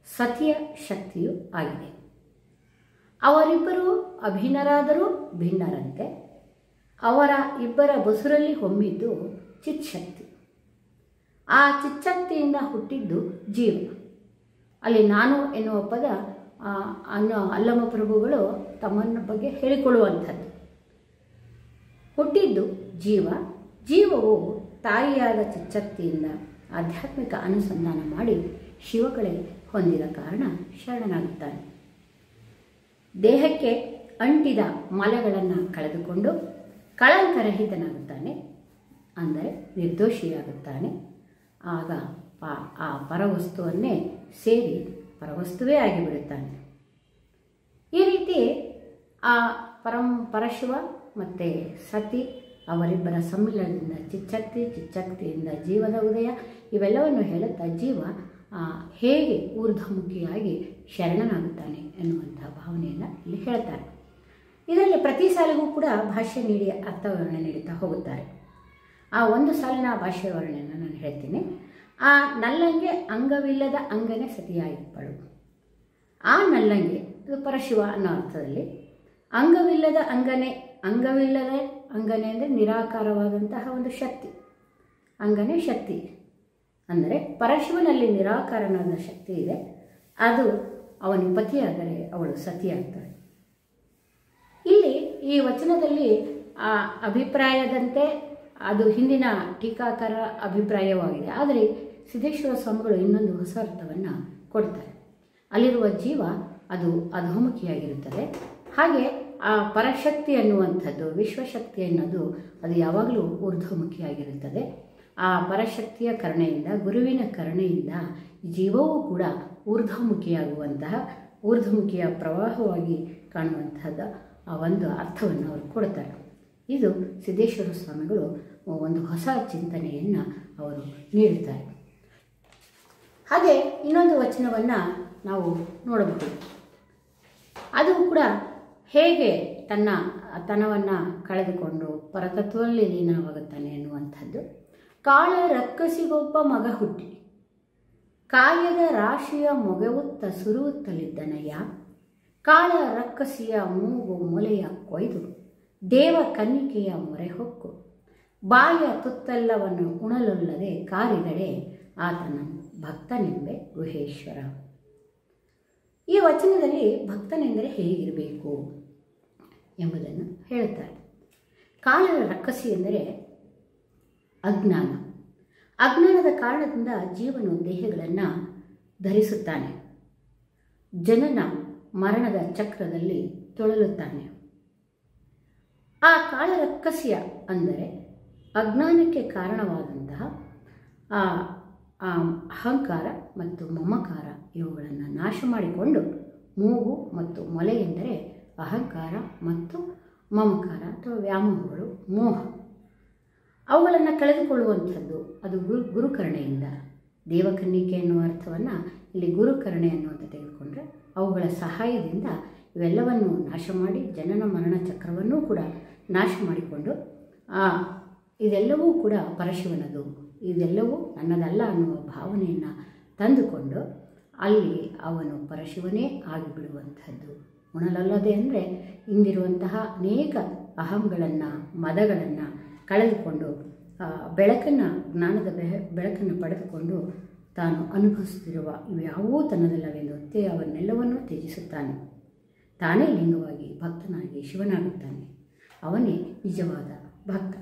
ಸತಿಯ ಶಕ್ತಿಯು ಆಗಿದೆ. ಅವರಿಬ್ಬರು ಅಭಿನ್ನರಾದರೂ ಭಿನ್ನರಂತೆ ಅವರ ಇಬ್ಬರ ಬಸುರಲ್ಲಿ ಹೊಮ್ಮಿದ್ದು ಚಿತ್ಶಕ್ತಿ. ಆ ಚಿತ್ಶಕ್ತಿಯಿಂದ ಹುಟ್ಟಿದ್ದು ಜೀವ. ಅಲ್ಲಿ ನಾನು ಎನ್ನುವ ಪದ ಅಲ್ಲಮ ಪ್ರಭುಗಳು ತಮ್ಮನ್ನ ಬಗ್ಗೆ ಹೇಳಿಕೊಳ್ಳುವಂಥದ್ದು. ಹುಟ್ಟಿದ್ದು ಜೀವ. ಜೀವವು ತಾಯಿಯಾದ ಚಿತ್ಶಕ್ತಿಯಿಂದ ಆಧ್ಯಾತ್ಮಿಕ ಅನುಸಂಧಾನ ಮಾಡಿ ಶಿವಕಳೆ ಹೊಂದಿದ ಕಾರಣ ಶರಣನಾಗುತ್ತಾನೆ. ದೇಹಕ್ಕೆ ಅಂಟಿದ ಮಲಗಳನ್ನು ಕಳೆದುಕೊಂಡು ಕಳಂಕರಹಿತನಾಗುತ್ತಾನೆ, ಅಂದರೆ ನಿರ್ದೋಷಿಯಾಗುತ್ತಾನೆ. ಆಗ ಆ ಪರವಸ್ತುವನ್ನೇ ಸೇರಿ ಪರವಸ್ತುವೇ ಆಗಿಬಿಡುತ್ತಾನೆ. ಈ ರೀತಿ ಆ ಪರಶಿವ ಮತ್ತು ಸತಿ ಅವರಿಬ್ಬರ ಸಮ್ಮಿಲನದಿಂದ ಚಿತ್ಶಕ್ತಿಯಿಂದ ಜೀವದ ಉದಯ ಇವೆಲ್ಲವನ್ನು ಹೇಳುತ್ತಾ ಜೀವ ಹೇಗೆ ಊರ್ಧ್ವಮುಖಿಯಾಗಿ ಶರಣನಾಗುತ್ತಾನೆ ಎನ್ನುವಂತಹ ಭಾವನೆಯನ್ನು ಇಲ್ಲಿ ಹೇಳ್ತಾರೆ. ಇದರಲ್ಲಿ ಪ್ರತಿ ಸಾಲಿಗೂ ಕೂಡ ಭಾಷ್ಯ ನೀಡಿ ಅರ್ಥವಿವರಣೆ ನೀಡುತ್ತಾ ಹೋಗುತ್ತಾರೆ. ಆ ಒಂದು ಸಾಲಿನ ಭಾಷ್ಯ ವಿವರಣೆಯನ್ನು ನಾನು ಹೇಳ್ತೀನಿ. ಆ ನಲ್ಲಂಗೆ ಅಂಗವಿಲ್ಲದ ಅಂಗನೆ ಸತಿಯಾಗಿಪ್ಪಳು. ಆ ನಲ್ಲಂಗೆ ಅದು ಪರಶಿವ ಅನ್ನೋ ಅರ್ಥದಲ್ಲಿ. ಅಂಗವಿಲ್ಲದ ಅಂಗನೆ ಅಂಗನೆ ಅಂದರೆ ನಿರಾಕಾರವಾದಂತಹ ಒಂದು ಶಕ್ತಿ. ಅಂಗನೆ ಶಕ್ತಿ ಅಂದರೆ ಪರಶಿವನಲ್ಲಿ ನಿರಾಕಾರನಾದ ಶಕ್ತಿ ಇದೆ. ಅದು ಅವನ ಪತಿಯಾದರೆ ಅವಳು ಸತಿಯಾಗ್ತಾಳೆ. ಇಲ್ಲಿ ಈ ವಚನದಲ್ಲಿ ಆ ಅಭಿಪ್ರಾಯದಂತೆ ಅದು ಹಿಂದಿನ ಟೀಕಾಕಾರ ಅಭಿಪ್ರಾಯವಾಗಿದೆ. ಆದರೆ ಸಿದ್ದೇಶ್ವರ ಸ್ವಾಮಿಗಳು ಇನ್ನೊಂದು ಹೊಸ ಅರ್ಥವನ್ನು ಕೊಡ್ತಾರೆ. ಅಲ್ಲಿರುವ ಜೀವ ಅದು ಅಧೋಮುಖಿಯಾಗಿರುತ್ತದೆ. ಹಾಗೆ ಆ ಪರಶಕ್ತಿ ಅನ್ನುವಂಥದ್ದು, ವಿಶ್ವಶಕ್ತಿ ಅನ್ನೋದು ಅದು ಯಾವಾಗಲೂ ಊರ್ಧ್ವಮುಖಿಯಾಗಿರುತ್ತದೆ. ಆ ಪರಶಕ್ತಿಯ ಕರುಣೆಯಿಂದ, ಗುರುವಿನ ಕರುಣೆಯಿಂದ ಜೀವವೂ ಕೂಡ ಊರ್ಧ್ವಮುಖಿಯ ಪ್ರವಾಹವಾಗಿ ಕಾಣುವಂತಹದ್ದು ಆ ಒಂದು ಅರ್ಥವನ್ನು ಅವರು ಕೊಡ್ತಾರೆ. ಇದು ಸಿದ್ದೇಶ್ವರ ಸ್ವಾಮಿಗಳು ಒಂದು ಹೊಸ ಚಿಂತನೆಯನ್ನು ಅವರು ನೀಡುತ್ತಾರೆ. ಹಾಗೆ ಇನ್ನೊಂದು ವಚನವನ್ನು ನಾವು ನೋಡಬಹುದು. ಅದು ಕೂಡ ಹೇಗೆ ತನವನ್ನು ಕಳೆದುಕೊಂಡು ಪರತತ್ವದಲ್ಲಿ ಲೀನವಾಗುತ್ತಾನೆ ಎನ್ನುವಂಥದ್ದು. ಕಾಳ ರಕ್ಕಸಿಗೊಬ್ಬ ಮಗ ಹುಟ್ಟಿ ಕಾಯದ ರಾಶಿಯ ಮೊಗೆವುತ್ತ ಸುರುವುತ್ತಲಿದ್ದನಯ್ಯ. ಕಾಳ ರಕ್ಕಸಿಯ ಮೂಗು ಮೊಲೆಯ ಕೊಯ್ದು ದೇವ ಕನ್ನಿಕೆಯ ಮೊರೆ ಹೊಕ್ಕು ಬಾಯ ತುತ್ತೆಲ್ಲವನ್ನು ಉಣಲೊಲ್ಲದೆ ಕಾರಿದಡೆ ಆತನ ಭಕ್ತನೆಂಬೆ ಗುಹೇಶ್ವರ. ಈ ವಚನದಲ್ಲಿ ಭಕ್ತನೆಂದರೆ ಹೇಗಿರಬೇಕು ಎಂಬುದನ್ನು ಹೇಳುತ್ತಾರೆ. ಕಾಳರ ರಕ್ಕಸಿ ಎಂದರೆ ಅಜ್ಞಾನ. ಅಜ್ಞಾನದ ಕಾರಣದಿಂದ ಜೀವನು ದೇಹಗಳನ್ನು ಧರಿಸುತ್ತಾನೆ. ಜನನ ಮರಣದ ಚಕ್ರದಲ್ಲಿ ತೊಳಲುತ್ತಾನೆ. ಆ ಕಾಳರಕ್ಕಸಿಯ ಅಂದರೆ ಅಜ್ಞಾನಕ್ಕೆ ಕಾರಣವಾದಂತಹ ಅಹಂಕಾರ ಮತ್ತು ಮಮಕಾರ ಇವುಗಳನ್ನು ನಾಶ ಮಾಡಿಕೊಂಡು, ಮೂಗು ಮತ್ತು ಮೊಲೆ ಎಂದರೆ ಅಹಂಕಾರ ಮತ್ತು ಮಮಕಾರ ಅಥವಾ ವ್ಯಾಮೋಹಗಳು, ಮೋಹ, ಅವುಗಳನ್ನು ಕಳೆದುಕೊಳ್ಳುವಂಥದ್ದು. ಅದು ಗುರುಕರುಣೆಯಿಂದ. ದೇವಕನ್ನಿಕೆ ಎನ್ನುವ ಅರ್ಥವನ್ನು ಇಲ್ಲಿ ಗುರುಕರುಣೆ ಅನ್ನುವಂಥ ತೆಗೆದುಕೊಂಡ್ರೆ ಅವುಗಳ ಸಹಾಯದಿಂದ ಇವೆಲ್ಲವನ್ನು ನಾಶ ಮಾಡಿ ಜನನ ಮರಣ ಚಕ್ರವನ್ನೂ ಕೂಡ ನಾಶ ಮಾಡಿಕೊಂಡು ಇದೆಲ್ಲವೂ ಕೂಡ ಪರಶಿವನದು, ಇದೆಲ್ಲವೂ ನನ್ನದಲ್ಲ ಅನ್ನುವ ಭಾವನೆಯನ್ನು ತಂದುಕೊಂಡು ಅಲ್ಲಿ ಅವನು ಪರಶಿವನೇ ಆಗಿಬಿಡುವಂಥದ್ದು. ಉಣಲಲ್ಲದೆ ಅಂದರೆ ಇಂದಿರುವಂತಹ ಅನೇಕ ಅಹಂಗಳನ್ನು, ಮದಗಳನ್ನು ಕಳೆದುಕೊಂಡು ಜ್ಞಾನದ ಬೆಳಕನ್ನು ಪಡೆದುಕೊಂಡು ತಾನು ಅನುಭವಿಸುತ್ತಿರುವ ಇವ್ಯಾವೂ ತನ್ನದಲ್ಲವೆಂದು ಅವನ್ನೆಲ್ಲವನ್ನೂ ತ್ಯಜಿಸುತ್ತಾನೆ. ತಾನೇ ಲಿಂಗವಾಗಿ ಭಕ್ತನಾಗಿ ಶಿವನಾಗುತ್ತಾನೆ. ಅವನೇ ನಿಜವಾದ ಭಕ್ತ.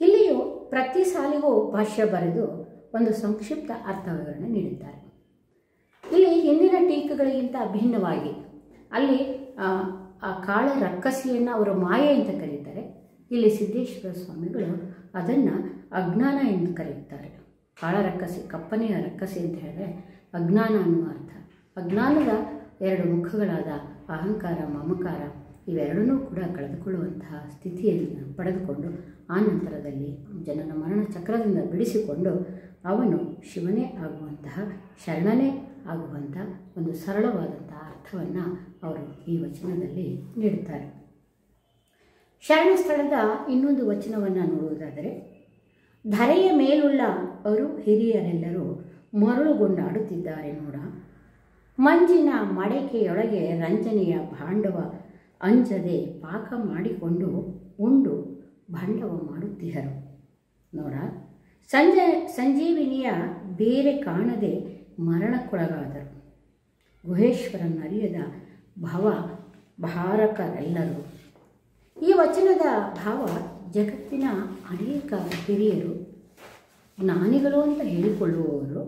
ಇಲ್ಲಿಯೂ ಪ್ರತಿ ಸಾಲಿಗೂ ಭಾಷ್ಯ ಬರೆದು ಒಂದು ಸಂಕ್ಷಿಪ್ತ ಅರ್ಥ ವಿವರಣೆ ನೀಡುತ್ತಾರೆ. ಇಲ್ಲಿ ಹಿಂದಿನ ಟೀಕೆಗಳಿಗಿಂತ ಭಿನ್ನವಾಗಿ ಅಲ್ಲಿ ಆ ಕಾಳ ರಕ್ಕಸಿಯನ್ನು ಅವರು ಮಾಯೆ ಅಂತ ಕರೀತಾರೆ. ಇಲ್ಲಿ ಸಿದ್ದೇಶ್ವರ ಸ್ವಾಮಿಗಳು ಅದನ್ನು ಅಜ್ಞಾನ ಎಂದು ಕರೆಯುತ್ತಾರೆ. ಕಾಳ ರಕ್ಕಸಿ, ಕಪ್ಪನೆಯ ರಕ್ಕಸಿ ಅಂತ ಹೇಳಿದ್ರೆ ಅಜ್ಞಾನ ಅನ್ನುವ ಅರ್ಥ. ಅಜ್ಞಾನದ ಎರಡು ಮುಖಗಳಾದ ಅಹಂಕಾರ, ಮಮಕಾರ ಇವೆರಡನ್ನೂ ಕೂಡ ಕಳೆದುಕೊಳ್ಳುವಂತಹ ಸ್ಥಿತಿಯನ್ನು ಪಡೆದುಕೊಂಡು ಆ ನಂತರದಲ್ಲಿ ಜನನ ಮರಣ ಚಕ್ರದಿಂದ ಬಿಡಿಸಿಕೊಂಡು ಅವನು ಶಿವನೇ ಆಗುವಂತಹ, ಶರಣನೇ ಆಗುವಂಥ ಒಂದು ಸರಳವಾದಂತಹ ಅರ್ಥವನ್ನು ಅವರು ಈ ವಚನದಲ್ಲಿ ನೀಡುತ್ತಾರೆ. ಶರಣ ಸ್ಥಳದ ಇನ್ನೊಂದು ವಚನವನ್ನು ನೋಡುವುದಾದರೆ, ಧರೆಯ ಮೇಲುಳ್ಳ ಅವರು ಹಿರಿಯರೆಲ್ಲರೂ ಮರಳುಗೊಂಡಾಡುತ್ತಿದ್ದಾರೆ ನೋಡ, ಮಂಜಿನ ಮಡಕೆಯೊಳಗೆ ರಂಜನೆಯ ಭಾಂಡವ ಅಂಜದೆ ಪಾಕ ಮಾಡಿಕೊಂಡು ಉಂಡು ಭಾಂಡವ ಮಾಡುತ್ತಿಹರು ನೋಡ, ಸಂಜೀವಿನಿಯ ಬೇರೆ ಕಾಣದೆ ಮರಣಕ್ಕೊಳಗಾದರು, ಗುಹೇಶ್ವರನರಿಯದ ಭಾರಕರೆಲ್ಲರೂ. ಈ ವಚನದ ಭಾವ, ಜಗತ್ತಿನ ಅನೇಕ ಹಿರಿಯರು ಜ್ಞಾನಿಗಳು ಅಂತ ಹೇಳಿಕೊಳ್ಳುವವರು,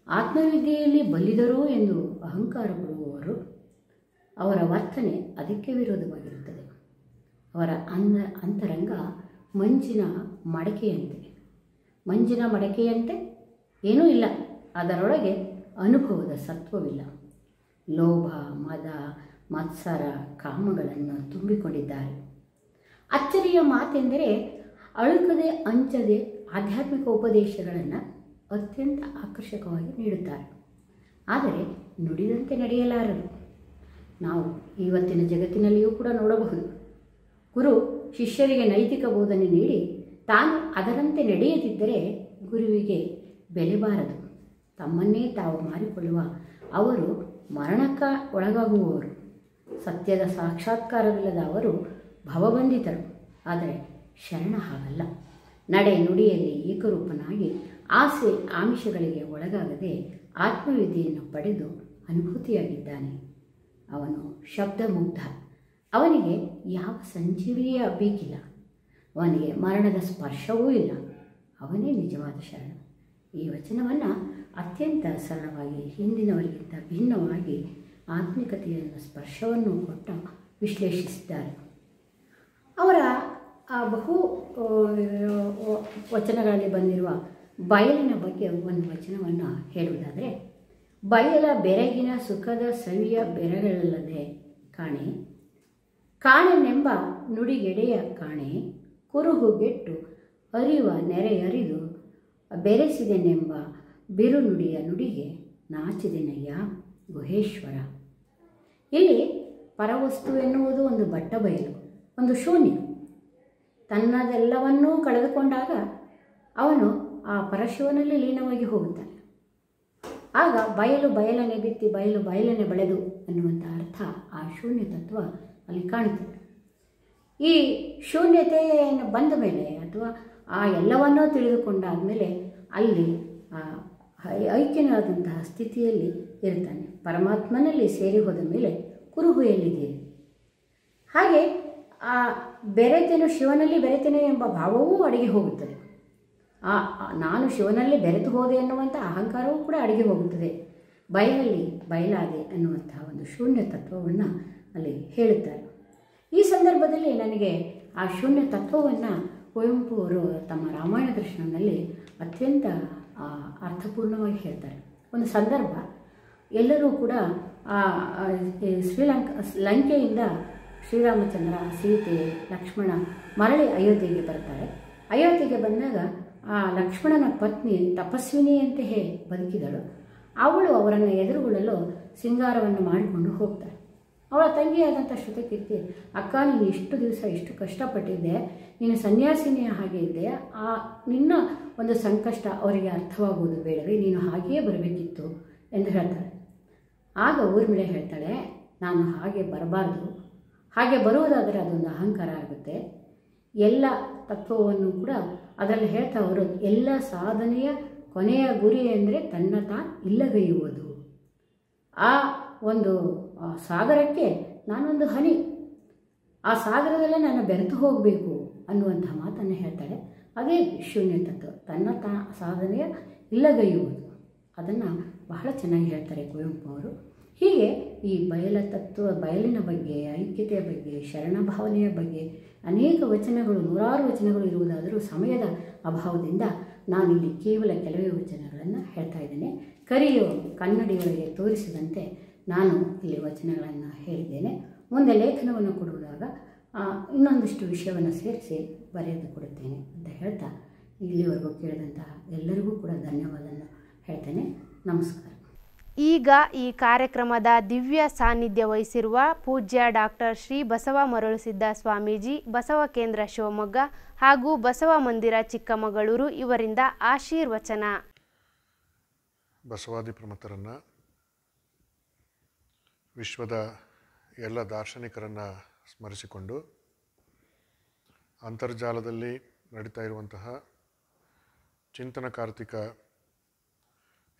ಆತ್ಮವಿದ್ಯೆಯಲ್ಲಿ ಬಲ್ಲಿದರು ಎಂದು ಅಹಂಕಾರ ಪಡುವವರು, ಅವರ ವರ್ತನೆ ಅದಕ್ಕೆ ವಿರೋಧವಾಗಿರುತ್ತದೆ. ಅವರ ಅಂತರಂಗ ಮಂಜಿನ ಮಡಕೆಯಂತೆ ಏನೂ ಇಲ್ಲ, ಅದರೊಳಗೆ ಅನುಭವದ ಸತ್ವವಿಲ್ಲ. ಲೋಭ, ಮದ, ಮತ್ಸರ, ಕಾಮಗಳನ್ನು ತುಂಬಿಕೊಂಡಿದ್ದಾರೆ. ಅಚ್ಚರಿಯ ಮಾತೆಂದರೆ, ಅಳುಕದೆ ಅಂಚದೆ ಆಧ್ಯಾತ್ಮಿಕ ಉಪದೇಶಗಳನ್ನು ಅತ್ಯಂತ ಆಕರ್ಷಕವಾಗಿ ನೀಡುತ್ತಾರೆ. ಆದರೆ ನುಡಿದಂತೆ ನಡೆಯಲಾರರು. ನಾವು ಇವತ್ತಿನ ಜಗತ್ತಿನಲ್ಲಿಯೂ ಕೂಡ ನೋಡಬಹುದು. ಗುರು ಶಿಷ್ಯರಿಗೆ ನೈತಿಕ ಬೋಧನೆ ನೀಡಿ ತಾನು ಅದರಂತೆ ನಡೆಯದಿದ್ದರೆ ಗುರುವಿಗೆ ಬೆಲೆ ಬಾರದು. ತಮ್ಮನ್ನೇ ತಾವು ಮಾರಿಕೊಳ್ಳುವ ಅವರು ಮರಣಕ್ಕೆ ಒಳಗಾಗುವವರು. ಸತ್ಯದ ಸಾಕ್ಷಾತ್ಕಾರವಿಲ್ಲದ ಅವರು ಭವಬಂಧಿತರು. ಆದರೆ ಶರಣ ಹಾಗಲ್ಲ. ನಡೆ ನುಡಿಯಲ್ಲಿ ಏಕರೂಪನಾಗಿ ಆಸೆ ಆಮಿಷಗಳಿಗೆ ಒಳಗಾಗದೆ ಆತ್ಮವಿದ್ಯೆಯನ್ನು ಪಡೆದು ಅನುಭೂತಿಯಾಗಿದ್ದಾನೆ. ಅವನು ಶಬ್ದಮುಗ್ಧ. ಅವನಿಗೆ ಯಾವ ಸಂಜೀವಿನಿಯ ಬೇಕಿಲ್ಲ. ಅವನಿಗೆ ಮರಣದ ಸ್ಪರ್ಶವೂ ಇಲ್ಲ. ಅವನೇ ನಿಜವಾದ ಶರಣ. ಈ ವಚನವನ್ನು ಅತ್ಯಂತ ಸರಳವಾಗಿ, ಹಿಂದಿನವರಿಗಿಂತ ಭಿನ್ನವಾಗಿ ಆತ್ಮಿಕತೆಯನ್ನು ಸ್ಪರ್ಶವನ್ನು ಕೊಟ್ಟು ವಿಶ್ಲೇಷಿಸಿದ್ದಾರೆ. ಅವರ ಬಹು ವಚನಗಳಲ್ಲಿ ಬಂದಿರುವ ಬಯಲಿನ ಬಗ್ಗೆ ಒಂದು ವಚನವನ್ನು ಹೇಳುವುದಾದರೆ, ಬಯಲ ಬೆರಗಿನ ಸುಖದ ಸವಿಯ ಬೆರಗಳಲ್ಲದೆ ಕಾಣೆನೆಂಬ ನುಡಿಗೆಡೆಯ ಕಾಣೆ, ಕುರುಹುಗೆಟ್ಟು ಅರಿವ ನೆರೆಯರಿದು ಬೆರೆಸಿದೆನೆಂಬ ಬಿರುನುಡಿಯ ನುಡಿಗೆ ನಾಚಿದೆನಯ್ಯ ಗುಹೇಶ್ವರ. ಇಲ್ಲಿ ಪರವಸ್ತು ಎನ್ನುವುದು ಒಂದು ಬಟ್ಟ ಬಯಲು, ಒಂದು ಶೂನ್ಯ. ತನ್ನದೆಲ್ಲವನ್ನೂ ಕಳೆದುಕೊಂಡಾಗ ಅವನು ಆ ಪರಶಿವನಲ್ಲಿ ಲೀನವಾಗಿ ಹೋಗುತ್ತಾನೆ. ಆಗ ಬಯಲನೆ ಬಿತ್ತಿ ಬಯಲನೆ ಬೆಳೆದು ಅನ್ನುವಂಥ ಅರ್ಥ, ಆ ಶೂನ್ಯ ತತ್ವ ಅಲ್ಲಿ ಕಾಣುತ್ತದೆ. ಈ ಶೂನ್ಯತೆಯನ್ನು ಬಂದ ಮೇಲೆ ಅಥವಾ ಆ ಎಲ್ಲವನ್ನೂ ತಿಳಿದುಕೊಂಡಾದ ಮೇಲೆ ಅಲ್ಲಿ ಐಕ್ಯನಾದಂತಹ ಸ್ಥಿತಿಯಲ್ಲಿ ಇರ್ತಾನೆ. ಪರಮಾತ್ಮನಲ್ಲಿ ಸೇರಿ ಹೋದ ಮೇಲೆ ಕುರುಹು ಎಲ್ಲಿದೆ? ಹಾಗೆ ಆ ಬೆರೆತೇನು, ಶಿವನಲ್ಲಿ ಬೆರೆತೇನೆ ಎಂಬ ಭಾವವೂ ಅಡಗಿ ಹೋಗುತ್ತದೆ. ನಾನು ಶಿವನಲ್ಲಿ ಬೆರೆತು ಹೋದೆ ಎನ್ನುವಂಥ ಅಹಂಕಾರವೂ ಕೂಡ ಅಡಗಿ ಹೋಗುತ್ತದೆ. ಬಯಲಲ್ಲಿ ಬಯಲಾದೆ ಅನ್ನುವಂಥ ಒಂದು ಶೂನ್ಯ ತತ್ವವನ್ನು ಅಲ್ಲಿ ಹೇಳುತ್ತಾರೆ. ಈ ಸಂದರ್ಭದಲ್ಲಿ ನನಗೆ ಆ ಶೂನ್ಯ ತತ್ವವನ್ನು ಕುವೆಂಪು ಅವರು ತಮ್ಮ ರಾಮಾಯಣ ದರ್ಶನದಲ್ಲಿ ಅತ್ಯಂತ ಅರ್ಥಪೂರ್ಣವಾಗಿ ಹೇಳ್ತಾರೆ. ಒಂದು ಸಂದರ್ಭ, ಎಲ್ಲರೂ ಕೂಡ ಲಂಕೆಯಿಂದ ಶ್ರೀರಾಮಚಂದ್ರ, ಸೀತೆ, ಲಕ್ಷ್ಮಣ ಮರಳಿ ಅಯೋಧ್ಯೆಗೆ ಬರ್ತಾರೆ. ಅಯೋಧ್ಯೆಗೆ ಬಂದಾಗ ಆ ಲಕ್ಷ್ಮಣನ ಪತ್ನಿ ತಪಸ್ವಿನಿಯಂತೆ ಬದುಕಿದಳು. ಅವಳು ಅವರನ್ನು ಎದುರುಗೊಳ್ಳಲು ಸಿಂಗಾರವನ್ನು ಮಾಡಿಕೊಂಡು ಹೋಗ್ತಾಳೆ. ಅವಳ ತಂಗಿಯಾದಂಥ ಶ್ರುತಕೀರ್ತಿ, ಅಕ್ಕ ನೀನು ಇಷ್ಟು ದಿವಸ ಇಷ್ಟು ಕಷ್ಟಪಟ್ಟಿದ್ದೆ, ನೀನು ಸನ್ಯಾಸಿನಿಯ ಹಾಗೆ ಇದ್ದೆ, ನಿನ್ನ ಒಂದು ಸಂಕಷ್ಟ ಅವರಿಗೆ ಅರ್ಥವಾಗುವುದು ಬೇಡವೇ, ನೀನು ಹಾಗೆಯೇ ಬರಬೇಕಿತ್ತು ಎಂದು ಹೇಳ್ತಾಳೆ. ಆಗ ಊರ್ಮಿಳೆ ಹೇಳ್ತಾಳೆ, ನಾನು ಹಾಗೆ ಬರಬಾರ್ದು, ಹಾಗೆ ಬರುವುದಾದರೆ ಅದೊಂದು ಅಹಂಕಾರ ಆಗುತ್ತೆ. ಎಲ್ಲ ತತ್ವವನ್ನು ಕೂಡ ಅದರಲ್ಲಿ ಹೇಳ್ತಾ ಅವರು, ಎಲ್ಲ ಸಾಧನೆಯ ಕೊನೆಯ ಗುರಿ ಅಂದರೆ ತನ್ನ ಇಲ್ಲಗೈಯುವುದು. ಆ ಒಂದು ಸಾಗರಕ್ಕೆ ನಾನೊಂದು ಹನಿ, ಆ ಸಾಗರದಲ್ಲೇ ನಾನು ಬೆರೆತು ಹೋಗಬೇಕು ಅನ್ನುವಂಥ ಮಾತನ್ನು ಹೇಳ್ತಾಳೆ. ಅದೇ ಶೂನ್ಯ ತತ್ವ, ತನ್ನ ಸಾಧನೆಯ ಇಲ್ಲಗೈಯುವುದು. ಅದನ್ನು ಬಹಳ ಚೆನ್ನಾಗಿ ಹೇಳ್ತಾರೆ ಕುವೆಂಪು ಅವರು. ಹೀಗೆ ಈ ಬಯಲಿನ ಬಗ್ಗೆ, ಐಕ್ಯತೆಯ ಬಗ್ಗೆ, ಶರಣ ಭಾವನೆಯ ಬಗ್ಗೆ ಅನೇಕ ವಚನಗಳು, ನೂರಾರು ವಚನಗಳು ಇರುವುದಾದರೂ ಸಮಯದ ಅಭಾವದಿಂದ ನಾನಿಲ್ಲಿ ಕೇವಲ ಕೆಲವೇ ವಚನಗಳನ್ನು ಹೇಳ್ತಾ ಇದ್ದೇನೆ. ಕನ್ನಡಿಯವರಿಗೆ ತೋರಿಸಿದಂತೆ ನಾನು ಇಲ್ಲಿ ವಚನಗಳನ್ನು ಹೇಳಿದ್ದೇನೆ. ಮುಂದೆ ಲೇಖನವನ್ನು ಕೊಡುವಾಗ ಇನ್ನೊಂದಿಷ್ಟು ವಿಷಯವನ್ನು ಸೇರಿಸಿ ಬರೆದು ಕೊಡುತ್ತೇನೆ ಅಂತ ಹೇಳ್ತಾ ಇಲ್ಲಿವರೆಗೂ ಕೇಳಿದಂತಹ ಎಲ್ಲರಿಗೂ ಕೂಡ ಧನ್ಯವಾದವನ್ನು ಹೇಳ್ತೇನೆ. ನಮಸ್ಕಾರ. ಈಗ ಈ ಕಾರ್ಯಕ್ರಮದ ದಿವ್ಯ ಸಾನ್ನಿಧ್ಯ ವಹಿಸಿರುವ ಪೂಜ್ಯ ಡಾಕ್ಟರ್ ಶ್ರೀ ಬಸವ ಮರುಳಸಿದ್ದ ಸ್ವಾಮೀಜಿ, ಬಸವ ಕೇಂದ್ರ ಶಿವಮೊಗ್ಗ ಹಾಗೂ ಬಸವ ಮಂದಿರ ಚಿಕ್ಕಮಗಳೂರು ಇವರಿಂದ ಆಶೀರ್ವಚನ. ಬಸವಾದಿ ಪ್ರಮುಖರನ್ನು, ವಿಶ್ವದ ಎಲ್ಲ ದಾರ್ಶನಿಕರನ್ನು ಸ್ಮರಿಸಿಕೊಂಡು ಅಂತರ್ಜಾಲದಲ್ಲಿ ನಡೀತಾ ಇರುವಂತಹ ಚಿಂತನ ಕಾರ್ತಿಕ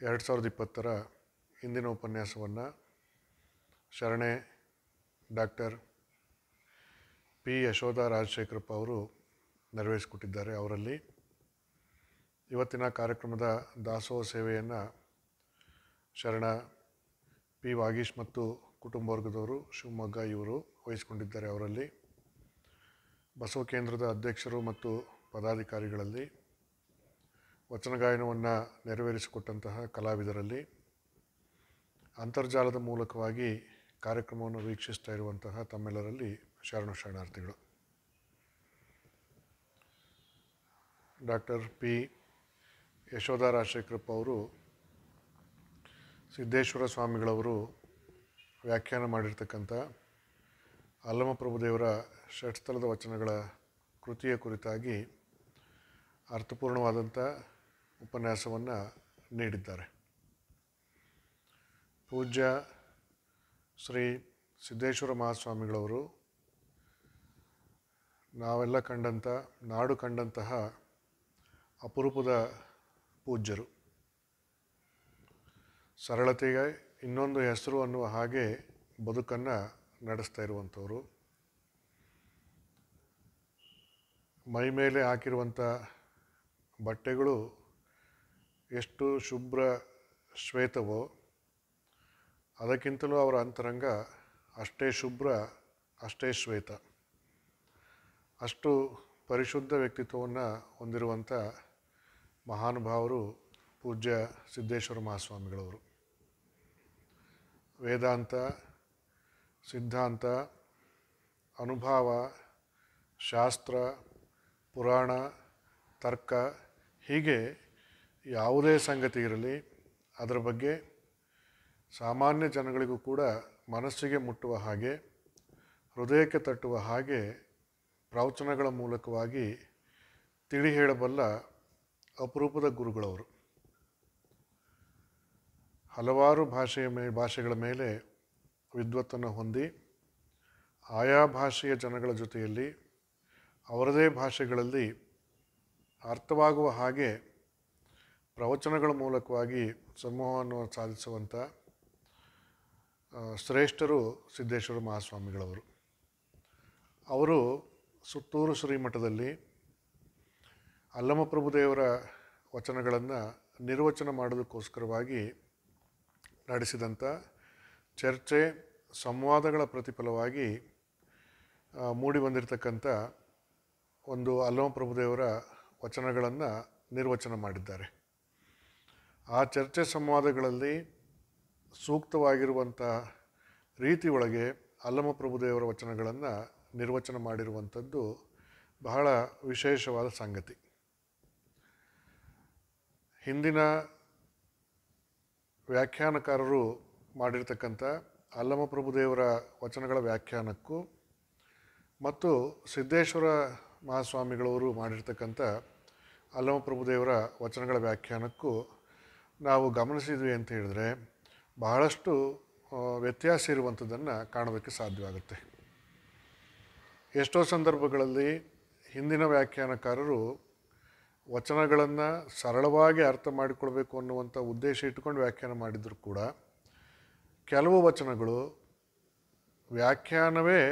2020 ಇಂದಿನ ಉಪನ್ಯಾಸವನ್ನು ಶರಣೆ ಡಾಕ್ಟರ್ ಪಿ ಯಶೋಧ ರಾಜಶೇಖರಪ್ಪ ಅವರು ನೆರವೇರಿಸಿಕೊಟ್ಟಿದ್ದಾರೆ. ಅವರಲ್ಲಿ ಇವತ್ತಿನ ಕಾರ್ಯಕ್ರಮದ ದಾಸೋಹ ಸೇವೆಯನ್ನು ಶರಣ ಪಿ ವಾಗೀಶ್ ಮತ್ತು ಕುಟುಂಬ ವರ್ಗದವರು ಶಿವಮೊಗ್ಗ ಇವರು ವಹಿಸಿಕೊಂಡಿದ್ದಾರೆ. ಅವರಲ್ಲಿ ಬಸವ ಕೇಂದ್ರದ ಅಧ್ಯಕ್ಷರು ಮತ್ತು ಪದಾಧಿಕಾರಿಗಳಲ್ಲಿ ವಚನ ಗಾಯನವನ್ನು ನೆರವೇರಿಸಿಕೊಟ್ಟಂತಹ ಕಲಾವಿದರಲ್ಲಿ ಅಂತರ್ಜಾಲದ ಮೂಲಕವಾಗಿ ಕಾರ್ಯಕ್ರಮವನ್ನು ವೀಕ್ಷಿಸ್ತಾ ಇರುವಂತಹ ತಮ್ಮೆಲ್ಲರಲ್ಲಿ ಶರಣಾರ್ಥಿಗಳು. ಡಾಕ್ಟರ್ ಪಿ ಯಶೋಧ ರಾಜಶೇಖರಪ್ಪ ಅವರು ಸಿದ್ದೇಶ್ವರ ಸ್ವಾಮಿಗಳವರು ವ್ಯಾಖ್ಯಾನ ಮಾಡಿರ್ತಕ್ಕಂಥ ಅಲ್ಲಮಪ್ರಭುದೇವರ ಷಟ್ಸ್ಥಲದ ವಚನಗಳ ಕೃತಿಯ ಕುರಿತಾಗಿ ಅರ್ಥಪೂರ್ಣವಾದಂಥ ಉಪನ್ಯಾಸವನ್ನು ನೀಡಿದ್ದಾರೆ. ಪೂಜ್ಯ ಶ್ರೀ ಸಿದ್ದೇಶ್ವರ ಮಹಾಸ್ವಾಮಿಗಳವರು ನಾವೆಲ್ಲ ನಾಡು ಕಂಡಂತಹ ಅಪರೂಪದ ಪೂಜ್ಯರು. ಸರಳತೆಗೆ ಇನ್ನೊಂದು ಹೆಸರು ಅನ್ನುವ ಹಾಗೆ ಬದುಕನ್ನು ನಡೆಸ್ತಾ ಇರುವಂಥವರು. ಮೈ ಮೇಲೆ ಹಾಕಿರುವಂಥ ಬಟ್ಟೆಗಳು ಎಷ್ಟು ಶುಭ್ರ ಶ್ವೇತವೋ ಅದಕ್ಕಿಂತಲೂ ಅವರ ಅಂತರಂಗ ಅಷ್ಟೇ ಶುಭ್ರ, ಅಷ್ಟೇ ಶ್ವೇತ. ಅಷ್ಟು ಪರಿಶುದ್ಧ ವ್ಯಕ್ತಿತ್ವವನ್ನು ಹೊಂದಿರುವಂಥ ಮಹಾನುಭಾವರು ಪೂಜ್ಯ ಸಿದ್ದೇಶ್ವರ ಮಹಾಸ್ವಾಮಿಗಳವರು. ವೇದಾಂತ, ಸಿದ್ಧಾಂತ, ಅನುಭವ, ಶಾಸ್ತ್ರ, ಪುರಾಣ, ತರ್ಕ ಹೀಗೆ ಯಾವುದೇ ಸಂಗತಿ ಇರಲಿ ಅದರ ಬಗ್ಗೆ ಸಾಮಾನ್ಯ ಜನಗಳಿಗೂ ಕೂಡ ಮನಸ್ಸಿಗೆ ಮುಟ್ಟುವ ಹಾಗೆ, ಹೃದಯಕ್ಕೆ ತಟ್ಟುವ ಹಾಗೆ ಪ್ರವಚನಗಳ ಮೂಲಕವಾಗಿ ತಿಳಿ ಹೇಳಬಲ್ಲ ಅಪರೂಪದ ಗುರುಗಳವರು. ಹಲವಾರು ಭಾಷೆಗಳ ಮೇಲೆ ವಿದ್ವತ್ತನ್ನು ಹೊಂದಿ ಆಯಾ ಭಾಷೆಯ ಜನಗಳ ಜೊತೆಯಲ್ಲಿ ಅವರದೇ ಭಾಷೆಗಳಲ್ಲಿ ಅರ್ಥವಾಗುವ ಹಾಗೆ ಪ್ರವಚನಗಳ ಮೂಲಕವಾಗಿ ಸಂವಹನವನ್ನು ಸಾಧಿಸುವಂಥ ಶ್ರೇಷ್ಠರು ಸಿದ್ದೇಶ್ವರ ಮಹಾಸ್ವಾಮಿಗಳವರು. ಅವರು ಸುತ್ತೂರು ಶ್ರೀಮಠದಲ್ಲಿ ಅಲ್ಲಮಪ್ರಭುದೇವರ ವಚನಗಳನ್ನು ನಿರ್ವಚನ ಮಾಡೋದಕ್ಕೋಸ್ಕರವಾಗಿ ನಡೆಸಿದಂಥ ಚರ್ಚೆ, ಸಂವಾದಗಳ ಪ್ರತಿಫಲವಾಗಿ ಮೂಡಿ ಬಂದಿರತಕ್ಕಂಥ ಒಂದು ಅಲ್ಲಮಪ್ರಭುದೇವರ ವಚನಗಳನ್ನು ನಿರ್ವಚನ ಮಾಡಿದ್ದಾರೆ. ಆ ಚರ್ಚೆ ಸಂವಾದಗಳಲ್ಲಿ ಸೂಕ್ತವಾಗಿರುವಂಥ ರೀತಿ ಒಳಗೆ ಅಲ್ಲಮಪ್ರಭುದೇವರ ವಚನಗಳನ್ನು ನಿರ್ವಚನ ಮಾಡಿರುವಂಥದ್ದು ಬಹಳ ವಿಶೇಷವಾದ ಸಂಗತಿ. ಹಿಂದಿನ ವ್ಯಾಖ್ಯಾನಕಾರರು ಮಾಡಿರ್ತಕ್ಕಂಥ ಅಲ್ಲಮಪ್ರಭುದೇವರ ವಚನಗಳ ವ್ಯಾಖ್ಯಾನಕ್ಕೂ ಮತ್ತು ಸಿದ್ದೇಶ್ವರ ಮಹಾಸ್ವಾಮಿಗಳವರು ಮಾಡಿರ್ತಕ್ಕಂಥ ಅಲ್ಲಮಪ್ರಭುದೇವರ ವಚನಗಳ ವ್ಯಾಖ್ಯಾನಕ್ಕೂ ನಾವು ಗಮನಿಸಿದ್ವಿ ಅಂತ ಹೇಳಿದ್ರೆ ಬಹಳಷ್ಟು ವ್ಯತ್ಯಾಸ ಇರುವಂಥದ್ದನ್ನು ಕಾಣೋದಕ್ಕೆ ಸಾಧ್ಯವಾಗುತ್ತೆ. ಎಷ್ಟೋ ಸಂದರ್ಭಗಳಲ್ಲಿ ಹಿಂದಿನ ವ್ಯಾಖ್ಯಾನಕಾರರು ವಚನಗಳನ್ನು ಸರಳವಾಗಿ ಅರ್ಥ ಮಾಡಿಕೊಳ್ಬೇಕು ಅನ್ನುವಂಥ ಉದ್ದೇಶ ಇಟ್ಟುಕೊಂಡು ವ್ಯಾಖ್ಯಾನ ಮಾಡಿದರೂ ಕೂಡ ಕೆಲವು ವಚನಗಳು ವ್ಯಾಖ್ಯಾನವೇ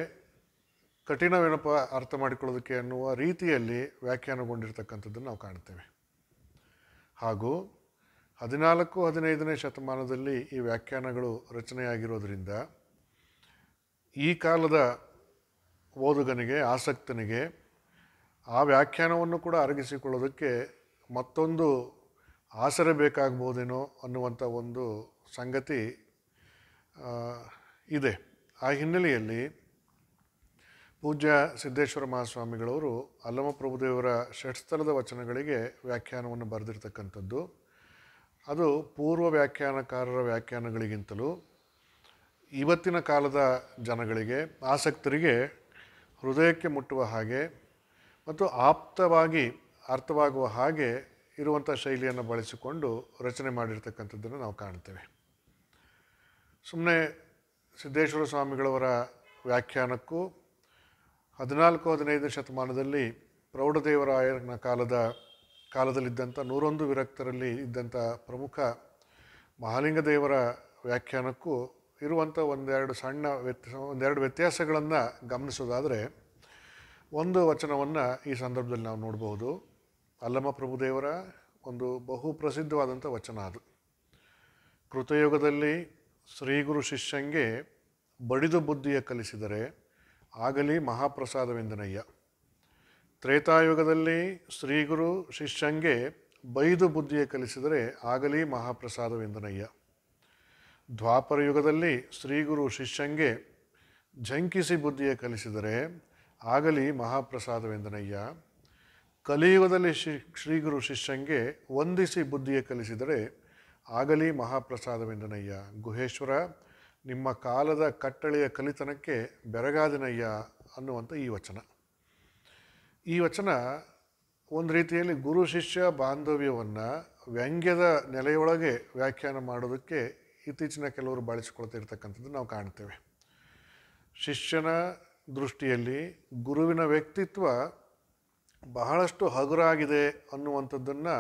ಕಠಿಣವೇನಪ್ಪ ಅರ್ಥ ಮಾಡಿಕೊಳ್ಳೋದಕ್ಕೆ ಅನ್ನುವ ರೀತಿಯಲ್ಲಿ ವ್ಯಾಖ್ಯಾನಗೊಂಡಿರ್ತಕ್ಕಂಥದ್ದನ್ನು ನಾವು ಕಾಣ್ತೇವೆ. ಹಾಗೂ 14-15ನೇ ಶತಮಾನದಲ್ಲಿ ಈ ವ್ಯಾಖ್ಯಾನಗಳು ರಚನೆಯಾಗಿರೋದರಿಂದ ಈ ಕಾಲದ ಓದುಗನಿಗೆ, ಆಸಕ್ತನಿಗೆ ಆ ವ್ಯಾಖ್ಯಾನವನ್ನು ಕೂಡ ಅರಗಿಸಿಕೊಳ್ಳೋದಕ್ಕೆ ಮತ್ತೊಂದು ಆಸರೆ ಬೇಕಾಗ್ಬೋದೇನೋ ಅನ್ನುವಂಥ ಒಂದು ಸಂಗತಿ ಇದೆ. ಆ ಹಿನ್ನೆಲೆಯಲ್ಲಿ ಪೂಜ್ಯ ಸಿದ್ದೇಶ್ವರ ಮಹಾಸ್ವಾಮಿಗಳವರು ಅಲ್ಲಮಪ್ರಭುದೇವರ ಷಟ್ಸ್ಥಲದ ವಚನಗಳಿಗೆ ವ್ಯಾಖ್ಯಾನವನ್ನು ಬರೆದಿರ್ತಕ್ಕಂಥದ್ದು. ಅದು ಪೂರ್ವ ವ್ಯಾಖ್ಯಾನಕಾರರ ವ್ಯಾಖ್ಯಾನಗಳಿಗಿಂತಲೂ ಇವತ್ತಿನ ಕಾಲದ ಜನಗಳಿಗೆ, ಆಸಕ್ತರಿಗೆ ಹೃದಯಕ್ಕೆ ಮುಟ್ಟುವ ಹಾಗೆ ಮತ್ತು ಆಪ್ತವಾಗಿ ಅರ್ಥವಾಗುವ ಹಾಗೆ ಇರುವಂಥ ಶೈಲಿಯನ್ನು ಬಳಸಿಕೊಂಡು ರಚನೆ ಮಾಡಿರ್ತಕ್ಕಂಥದ್ದನ್ನು ನಾವು ಕಾಣ್ತೇವೆ. ಸುಮ್ಮನೆ ಸಿದ್ದೇಶ್ವರ ಸ್ವಾಮಿಗಳವರ ವ್ಯಾಖ್ಯಾನಕ್ಕೂ 14-15 ಶತಮಾನದಲ್ಲಿ ಪ್ರೌಢದೇವರಾಯನ ಕಾಲದಲ್ಲಿದ್ದಂಥ 101 ವಿರಕ್ತರಲ್ಲಿ ಇದ್ದಂಥ ಪ್ರಮುಖ ಮಹಾಲಿಂಗ ದೇವರ ವ್ಯಾಖ್ಯಾನಕ್ಕೂ ಇರುವಂಥ ಒಂದೆರಡು ವ್ಯತ್ಯಾಸಗಳನ್ನು ಗಮನಿಸೋದಾದರೆ, ಒಂದು ವಚನವನ್ನು ಈ ಸಂದರ್ಭದಲ್ಲಿ ನಾವು ನೋಡಬಹುದು. ಅಲ್ಲಮ ಪ್ರಭುದೇವರ ಒಂದು ಬಹು ಪ್ರಸಿದ್ಧವಾದಂಥ ವಚನ ಅದು. ಕೃತಯುಗದಲ್ಲಿ ಶ್ರೀಗುರು ಶಿಷ್ಯಂಗೆ ಬಡಿದು ಬುದ್ಧಿಯ ಕಲಿಸಿದರೆ ಆಗಲಿ ಮಹಾಪ್ರಸಾದವೆಂದನಯ್ಯ. ತ್ರೇತಾಯುಗದಲ್ಲಿ ಶ್ರೀಗುರು ಶಿಷ್ಯಂಗೆ ಬೈದು ಬುದ್ಧಿಯ ಕಲಿಸಿದರೆ ಆಗಲಿ ಮಹಾಪ್ರಸಾದವೆಂದನಯ್ಯ. ದ್ವಾಪರ ಯುಗದಲ್ಲಿ ಶ್ರೀಗುರು ಶಿಷ್ಯಂಗೆ ಝಂಕಿಸಿ ಬುದ್ಧಿಯ ಕಲಿಸಿದರೆ ಆಗಲಿ ಮಹಾಪ್ರಸಾದವೆಂದನಯ್ಯ. ಕಲಿಯುಗದಲ್ಲಿ ಶ್ರೀಗುರು ಶಿಷ್ಯಂಗೆ ವಂದಿಸಿ ಬುದ್ಧಿಯ ಕಲಿಸಿದರೆ ಆಗಲಿ ಮಹಾಪ್ರಸಾದವೆಂದನಯ್ಯ. ಗುಹೇಶ್ವರ, ನಿಮ್ಮ ಕಾಲದ ಕಟ್ಟಳೆಯ ಕಲಿತನಕ್ಕೆ ಬೆರಗಾದಿನಯ್ಯ ಅನ್ನುವಂಥ ಈ ವಚನ. ಈ ವಚನ ಒಂದು ರೀತಿಯಲ್ಲಿ ಗುರು ಶಿಷ್ಯ ಬಾಂಧವ್ಯವನ್ನು ವ್ಯಂಗ್ಯದ ನೆಲೆಯೊಳಗೆ ವ್ಯಾಖ್ಯಾನ ಮಾಡೋದಕ್ಕೆ ಇತ್ತೀಚಿನ ಕೆಲವರು ಬಳಸಿಕೊಳ್ತಿರ್ತಕ್ಕಂಥದ್ದು ನಾವು ಕಾಣ್ತೇವೆ. ಶಿಷ್ಯನ ದೃಷ್ಟಿಯಲ್ಲಿ ಗುರುವಿನ ವ್ಯಕ್ತಿತ್ವ ಬಹಳಷ್ಟು ಹಗುರಾಗಿದೆ ಅನ್ನುವಂಥದ್ದನ್ನು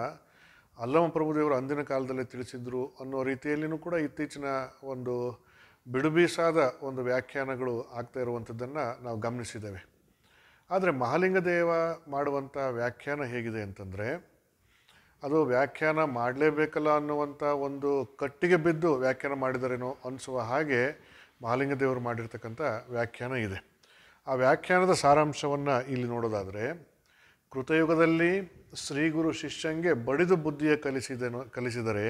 ಅಲ್ಲಮ ಪ್ರಭುದೇವರು ಅಂದಿನ ಕಾಲದಲ್ಲೇ ತಿಳಿಸಿದ್ರು ಅನ್ನೋ ರೀತಿಯಲ್ಲಿಯೂ ಕೂಡ ಇತ್ತೀಚಿನ ಒಂದು ಬಿಡುಬೀಸಾದ ಒಂದು ವ್ಯಾಖ್ಯಾನಗಳು ಆಗ್ತಾ ಇರುವಂಥದ್ದನ್ನು ನಾವು ಗಮನಿಸಿದ್ದೇವೆ. ಆದರೆ ಮಹಾಲಿಂಗದೇವ ಮಾಡುವಂಥ ವ್ಯಾಖ್ಯಾನ ಹೇಗಿದೆ ಅಂತಂದರೆ, ಅದು ವ್ಯಾಖ್ಯಾನ ಮಾಡಲೇಬೇಕಲ್ಲ ಅನ್ನುವಂಥ ಒಂದು ಕಟ್ಟಿಗೆ ಬಿದ್ದು ವ್ಯಾಖ್ಯಾನ ಮಾಡಿದರೇನೋ ಅನಿಸುವ ಹಾಗೆ ಮಹಾಲಿಂಗದೇವರು ಮಾಡಿರ್ತಕ್ಕಂಥ ವ್ಯಾಖ್ಯಾನ ಇದೆ. ಆ ವ್ಯಾಖ್ಯಾನದ ಸಾರಾಂಶವನ್ನು ಇಲ್ಲಿ ನೋಡೋದಾದರೆ, ಕೃತಯುಗದಲ್ಲಿ ಶ್ರೀಗುರು ಶಿಷ್ಯಂಗೆ ಬಡಿದು ಬುದ್ಧಿಯ ಕಲಿಸಿದರೆ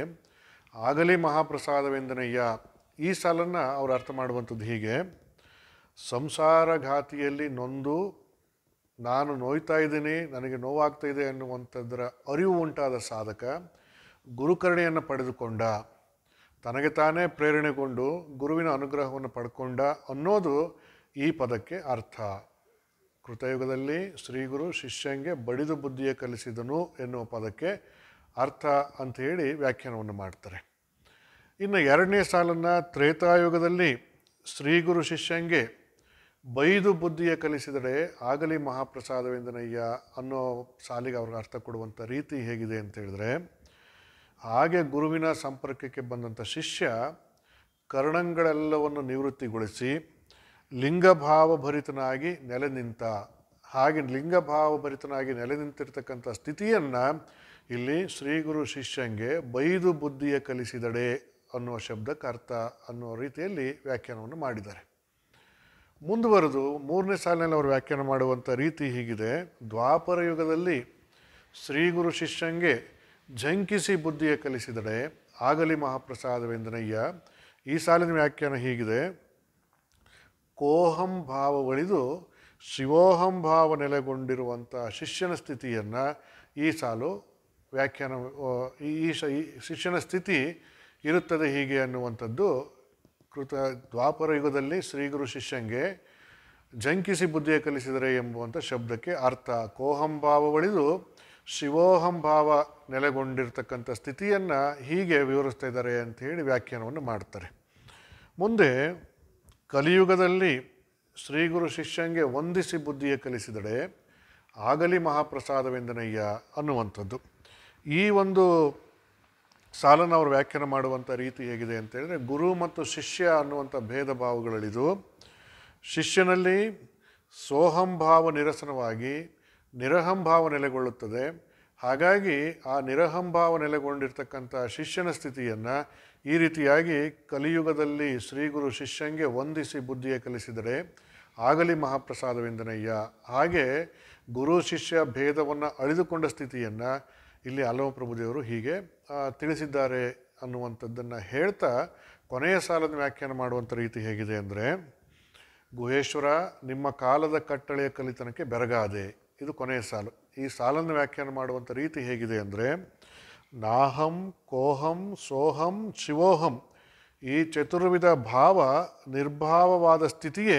ಆಗಲಿ ಮಹಾಪ್ರಸಾದವೆಂದನಯ್ಯ. ಈ ಸಾಲನ್ನು ಅವರು ಅರ್ಥ ಮಾಡುವಂಥದ್ದು ಹೀಗೆ: ಸಂಸಾರಘಾತಿಯಲ್ಲಿ ನೊಂದು ನಾನು ನೋಯ್ತಾ ಇದ್ದೀನಿ, ನನಗೆ ನೋವಾಗ್ತಾ ಇದೆ ಅನ್ನುವಂಥದ್ದರ ಅರಿವು ಉಂಟಾದ ಸಾಧಕ ಗುರುಕರುಣೆಯನ್ನು ಪಡೆದುಕೊಂಡ, ತನಗೆ ತಾನೇ ಪ್ರೇರಣೆಗೊಂಡು ಗುರುವಿನ ಅನುಗ್ರಹವನ್ನು ಪಡ್ಕೊಂಡ ಅನ್ನೋದು ಈ ಪದಕ್ಕೆ ಅರ್ಥ. ಕೃತಯುಗದಲ್ಲಿ ಶ್ರೀಗುರು ಶಿಷ್ಯಂಗೆ ಬಡಿದು ಬುದ್ಧಿಯ ಕಲಿಸಿದನು ಎನ್ನುವ ಪದಕ್ಕೆ ಅರ್ಥ ಅಂಥೇಳಿ ವ್ಯಾಖ್ಯಾನವನ್ನು ಮಾಡ್ತಾರೆ. ಇನ್ನು ಎರಡನೇ ಸಾಲನ್ನು ತ್ರೇತಾಯುಗದಲ್ಲಿ ಶ್ರೀಗುರು ಶಿಷ್ಯಂಗೆ ಬೈದು ಬುದ್ಧಿಯ ಕಲಿಸಿದರೆ ಆಗಲಿ ಮಹಾಪ್ರಸಾದವೆಂದನಯ್ಯ ಅನ್ನೋ ಸಾಲಿಗೆ ಅವ್ರಿಗೆ ಅರ್ಥ ಕೊಡುವಂಥ ರೀತಿ ಹೇಗಿದೆ ಅಂತ ಹೇಳಿದ್ರೆ, ಹಾಗೆ ಗುರುವಿನ ಸಂಪರ್ಕಕ್ಕೆ ಬಂದಂಥ ಶಿಷ್ಯ ಕರ್ಣಗಳೆಲ್ಲವನ್ನು ನಿವೃತ್ತಿಗೊಳಿಸಿ ಲಿಂಗಭಾವಭರಿತನಾಗಿ ನೆಲೆ ನಿಂತ. ಹಾಗೆ ಲಿಂಗಭಾವಭರಿತನಾಗಿ ನೆಲೆ ನಿಂತಿರ್ತಕ್ಕಂಥ ಸ್ಥಿತಿಯನ್ನು ಇಲ್ಲಿ ಶ್ರೀಗುರು ಶಿಷ್ಯಂಗೆ ಬೈದು ಬುದ್ಧಿಯ ಕಲಿಸಿದಡೆ ಅನ್ನುವ ಶಬ್ದಕ್ಕೆ ಅರ್ಥ ಅನ್ನೋ ರೀತಿಯಲ್ಲಿ ವ್ಯಾಖ್ಯಾನವನ್ನು ಮಾಡಿದ್ದಾರೆ. ಮುಂದುವರೆದು ಮೂರನೇ ಸಾಲಿನಲ್ಲಿ ಅವರು ವ್ಯಾಖ್ಯಾನ ಮಾಡುವಂಥ ರೀತಿ ಹೀಗಿದೆ: ದ್ವಾಪರ ಯುಗದಲ್ಲಿ ಶ್ರೀಗುರು ಶಿಷ್ಯಂಗೆ ಝಂಕಿಸಿ ಬುದ್ಧಿಯ ಕಲಿಸಿದಡೆ ಆಗಲಿ ಮಹಾಪ್ರಸಾದವೆಂದನಯ್ಯ. ಈ ಸಾಲಿನ ವ್ಯಾಖ್ಯಾನ ಹೀಗಿದೆ: ಕೋಹಂ ಭಾವ ಒಳಿದು ಶಿವೋಹಂ ಭಾವ ನೆಲೆಗೊಂಡಿರುವಂಥ ಶಿಷ್ಯನ ಸ್ಥಿತಿಯನ್ನು ಈ ಸಾಲು ವ್ಯಾಖ್ಯಾನ, ಈ ಶಿಷ್ಯನ ಸ್ಥಿತಿ ಇರುತ್ತದೆ ಹೀಗೆ ಅನ್ನುವಂಥದ್ದು ದ್ವಾಪರ ಯುಗದಲ್ಲಿ ಶ್ರೀಗುರು ಶಿಷ್ಯಂಗೆ ಝಂಕಿಸಿ ಬುದ್ಧಿಯ ಕಲಿಸಿದರೆ ಎಂಬುವಂಥ ಶಬ್ದಕ್ಕೆ ಅರ್ಥ. ಕೋಹಂ ಭಾವ ಒಳಿದು ಶಿವೋಹಂ ಭಾವ ನೆಲೆಗೊಂಡಿರ್ತಕ್ಕಂಥ ಸ್ಥಿತಿಯನ್ನು ಹೀಗೆ ವಿವರಿಸ್ತಾ ಇದ್ದಾರೆ ಅಂಥೇಳಿ ವ್ಯಾಖ್ಯಾನವನ್ನು ಮಾಡ್ತಾರೆ. ಮುಂದೆ ಕಲಿಯುಗದಲ್ಲಿ ಶ್ರೀಗುರು ಶಿಷ್ಯಂಗೆ ವಂದಿಸಿ ಬುದ್ಧಿಯ ಕಲಿಸಿದಡೆ ಆಗಲಿ ಮಹಾಪ್ರಸಾದವೆಂದನಯ್ಯ ಅನ್ನುವಂಥದ್ದು. ಈ ಒಂದು ಸಾಲನ್ನು ಅವರು ವ್ಯಾಖ್ಯಾನ ಮಾಡುವಂಥ ರೀತಿ ಹೇಗಿದೆ ಅಂತೇಳಿದರೆ, ಗುರು ಮತ್ತು ಶಿಷ್ಯ ಅನ್ನುವಂಥ ಭೇದ ಭಾವಗಳಿದು ಶಿಷ್ಯನಲ್ಲಿ ಸೋಹಂಭಾವ ನಿರಸನವಾಗಿ ನಿರಹಂಭಾವ ನೆಲೆಗೊಳ್ಳುತ್ತದೆ. ಹಾಗಾಗಿ ಆ ನಿರಹಂಭಾವ ನೆಲೆಗೊಂಡಿರ್ತಕ್ಕಂಥ ಶಿಷ್ಯನ ಸ್ಥಿತಿಯನ್ನು ಈ ರೀತಿಯಾಗಿ ಕಲಿಯುಗದಲ್ಲಿ ಶ್ರೀಗುರು ಶಿಷ್ಯಂಗೆ ವಂದಿಸಿ ಬುದ್ಧಿಯ ಕಲಿಸಿದರೆ ಆಗಲಿ ಮಹಾಪ್ರಸಾದವೆಂದನಯ್ಯ. ಹಾಗೆ ಗುರು ಶಿಷ್ಯ ಭೇದವನ್ನು ಅಳಿದುಕೊಂಡ ಸ್ಥಿತಿಯನ್ನು ಇಲ್ಲಿ ಅಲ್ಲಮ ಪ್ರಭುದೇವರು ಹೀಗೆ ತಿಳಿಸಿದ್ದಾರೆ ಅನ್ನುವಂಥದ್ದನ್ನು ಹೇಳ್ತಾ ಕೊನೆಯ ಸಾಲದ ವ್ಯಾಖ್ಯಾನ ಮಾಡುವಂಥ ರೀತಿ ಹೇಗಿದೆ ಅಂದರೆ, ಗುಹೇಶ್ವರ, ನಿಮ್ಮ ಕಾಲದ ಕಟ್ಟಳೆಯ ಕಲಿತನಕ್ಕೆ ಬೆರಗಾದೆ. ಇದು ಕೊನೆಯ ಸಾಲು. ಈ ಸಾಲನ್ನು ವ್ಯಾಖ್ಯಾನ ಮಾಡುವಂಥ ರೀತಿ ಹೇಗಿದೆ ಅಂದರೆ, ನಾಹಂ ಕೋಹಂ ಸೋಹಂ ಶಿವೋಹಂ ಈ ಚತುರ್ವಿಧ ಭಾವ ನಿರ್ಭಾವವಾದ ಸ್ಥಿತಿಯೇ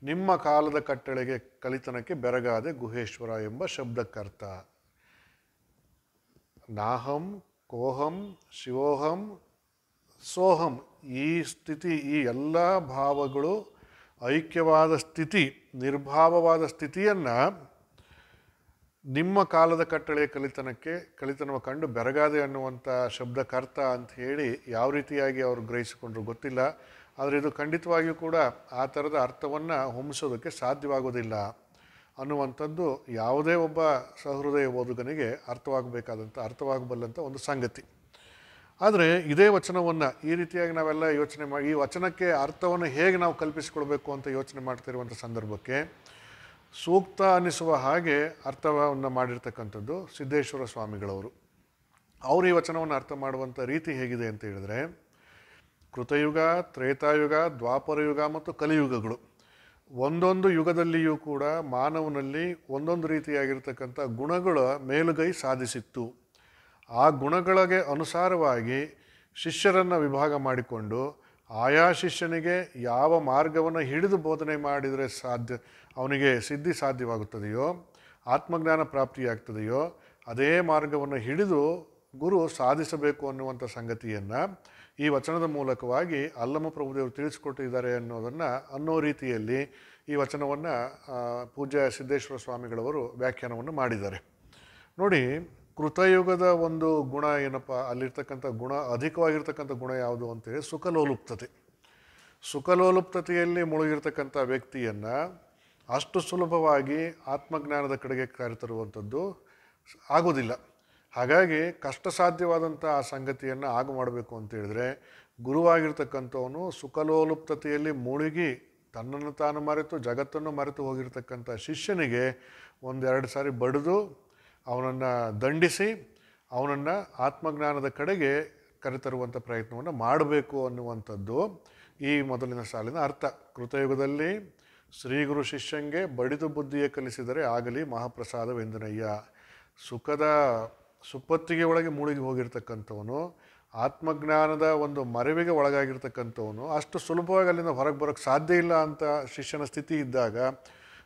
ನಿಮ್ಮ ಕಾಲದ ಕಟ್ಟಳೆಗೆ ಕಲಿತನಕ್ಕೆ ಬೆರಗಾದೆ ಗುಹೇಶ್ವರ ಎಂಬ ಶಬ್ದಕ್ಕರ್ಥ. ನಾಹಂ ಕೋಹಂ ಶಿವೋಹಂ ಸೋಹಂ ಈ ಸ್ಥಿತಿ, ಈ ಎಲ್ಲ ಭಾವಗಳು ಐಕ್ಯವಾದ ಸ್ಥಿತಿ, ನಿರ್ಭಾವವಾದ ಸ್ಥಿತಿಯನ್ನು ನಿಮ್ಮ ಕಾಲದ ಕಟ್ಟಳೆ ಕಲಿತನವ ಕಂಡು ಬೆರಗಾದೆ ಅನ್ನುವಂಥ ಶಬ್ದಕ್ಕರ್ಥ ಅಂತ ಹೇಳಿ ಯಾವ ರೀತಿಯಾಗಿ ಅವರು ಗ್ರಹಿಸಿಕೊಂಡ್ರು ಗೊತ್ತಿಲ್ಲ. ಆದರೆ ಇದು ಖಂಡಿತವಾಗಿಯೂ ಕೂಡ ಆ ಥರದ ಅರ್ಥವನ್ನು ಹೊಮ್ಮಿಸೋದಕ್ಕೆ ಸಾಧ್ಯವಾಗೋದಿಲ್ಲ ಅನ್ನುವಂಥದ್ದು ಯಾವುದೇ ಒಬ್ಬ ಸಹೃದಯ ಓದುಗನಿಗೆ ಅರ್ಥವಾಗಬಲ್ಲಂಥ ಒಂದು ಸಂಗತಿ. ಆದರೆ ಇದೇ ವಚನವನ್ನು ಈ ರೀತಿಯಾಗಿ ನಾವೆಲ್ಲ ಯೋಚನೆ ಮಾಡಿ ಈ ವಚನಕ್ಕೆ ಅರ್ಥವನ್ನು ಹೇಗೆ ನಾವು ಕಲ್ಪಿಸಿಕೊಳ್ಬೇಕು ಅಂತ ಯೋಚನೆ ಮಾಡ್ತಿರುವಂಥ ಸಂದರ್ಭಕ್ಕೆ ಸೂಕ್ತ ಅನ್ನಿಸುವ ಹಾಗೆ ಅರ್ಥವನ್ನು ಮಾಡಿರ್ತಕ್ಕಂಥದ್ದು ಸಿದ್ದೇಶ್ವರ ಸ್ವಾಮಿಗಳವರು. ಅವರು ಈ ವಚನವನ್ನು ಅರ್ಥ ಮಾಡುವಂಥ ರೀತಿ ಹೇಗಿದೆ ಅಂತ ಹೇಳಿದರೆ, ಕೃತಯುಗ, ತ್ರೇತಾಯುಗ, ದ್ವಾಪರಯುಗ ಮತ್ತು ಕಲಿಯುಗಗಳು ಒಂದೊಂದು ಯುಗದಲ್ಲಿಯೂ ಕೂಡ ಮಾನವನಲ್ಲಿ ಒಂದೊಂದು ರೀತಿಯಾಗಿರ್ತಕ್ಕಂಥ ಗುಣಗಳ ಮೇಲುಗೈ ಸಾಧಿಸಿತ್ತು. ಆ ಗುಣಗಳಿಗೆ ಅನುಸಾರವಾಗಿ ಶಿಷ್ಯರನ್ನು ವಿಭಾಗ ಮಾಡಿಕೊಂಡು ಆಯಾ ಶಿಷ್ಯನಿಗೆ ಯಾವ ಮಾರ್ಗವನ್ನು ಹಿಡಿದು ಬೋಧನೆ ಮಾಡಿದರೆ ಅವನಿಗೆ ಸಿದ್ಧಿ ಸಾಧ್ಯವಾಗುತ್ತದೆಯೋ, ಆತ್ಮಜ್ಞಾನ ಪ್ರಾಪ್ತಿಯಾಗ್ತದೆಯೋ ಅದೇ ಮಾರ್ಗವನ್ನು ಹಿಡಿದು ಗುರು ಸಾಧಿಸಬೇಕು ಅನ್ನುವಂಥ ಸಂಗತಿಯನ್ನು ಈ ವಚನದ ಮೂಲಕವಾಗಿ ಅಲ್ಲಮ ಪ್ರಭುದೇವರು ತಿಳಿಸಿಕೊಟ್ಟಿದ್ದಾರೆ ಅನ್ನೋ ರೀತಿಯಲ್ಲಿ ಈ ವಚನವನ್ನು ಪೂಜ್ಯ ಸಿದ್ದೇಶ್ವರ ಸ್ವಾಮಿಗಳವರು ವ್ಯಾಖ್ಯಾನವನ್ನು ಮಾಡಿದ್ದಾರೆ. ನೋಡಿ, ಕೃತಯುಗದ ಒಂದು ಗುಣ ಏನಪ್ಪ, ಅಲ್ಲಿರ್ತಕ್ಕಂಥ ಗುಣ, ಅಧಿಕವಾಗಿರ್ತಕ್ಕಂಥ ಗುಣ ಯಾವುದು ಅಂತೇಳಿ ಸುಖಲೋಲುಪ್ತತೆ. ಸುಖಲೋಲುಪ್ತತೆಯಲ್ಲಿ ಮುಳುಗಿರ್ತಕ್ಕಂಥ ವ್ಯಕ್ತಿಯನ್ನು ಅಷ್ಟು ಸುಲಭವಾಗಿ ಆತ್ಮಜ್ಞಾನದ ಕಡೆಗೆ ಕರೆತರುವಂಥದ್ದು ಆಗೋದಿಲ್ಲ. ಹಾಗಾಗಿ ಕಷ್ಟ ಸಾಧ್ಯವಾದಂಥ ಆ ಸಂಗತಿಯನ್ನು ಆಗ ಮಾಡಬೇಕು ಅಂತೇಳಿದರೆ ಗುರುವಾಗಿರ್ತಕ್ಕಂಥವನು ಸುಖಲೋಲುಪ್ತತೆಯಲ್ಲಿ ಮುಳುಗಿ ತನ್ನನ್ನು ತಾನು ಮರೆತು ಜಗತ್ತನ್ನು ಮರೆತು ಹೋಗಿರ್ತಕ್ಕಂಥ ಶಿಷ್ಯನಿಗೆ ಒಂದೆರಡು ಸಾರಿ ಬಡಿದು ಅವನನ್ನು ದಂಡಿಸಿ ಅವನನ್ನು ಆತ್ಮಜ್ಞಾನದ ಕಡೆಗೆ ಕರೆತರುವಂಥ ಪ್ರಯತ್ನವನ್ನು ಮಾಡಬೇಕು ಅನ್ನುವಂಥದ್ದು ಈ ಮೊದಲಿನ ಸಾಲಿನ ಅರ್ಥ. ಕೃತಯುಗದಲ್ಲಿ ಶ್ರೀ ಗುರು ಶಿಷ್ಯಂಗೆ ಬಡಿದು ಬುದ್ಧಿಯೇ ಕಲಿಸಿದರೆ ಆಗಲಿ ಮಹಾಪ್ರಸಾದವೆಂದನಯ್ಯ. ಸುಖದ ಸುಪ್ಪತ್ತಿಗೆ ಒಳಗೆ ಮುಳುಗಿ ಹೋಗಿರ್ತಕ್ಕಂಥವನು, ಆತ್ಮಜ್ಞಾನದ ಒಂದು ಮರೆವಿಗೆ ಒಳಗಾಗಿರ್ತಕ್ಕಂಥವನು ಅಷ್ಟು ಸುಲಭವಾಗಿ ಅಲ್ಲಿಂದ ಹೊರಗೆ ಬರೋಕ್ಕೆ ಸಾಧ್ಯ ಇಲ್ಲ ಅಂತ ಶಿಷ್ಯನ ಸ್ಥಿತಿ ಇದ್ದಾಗ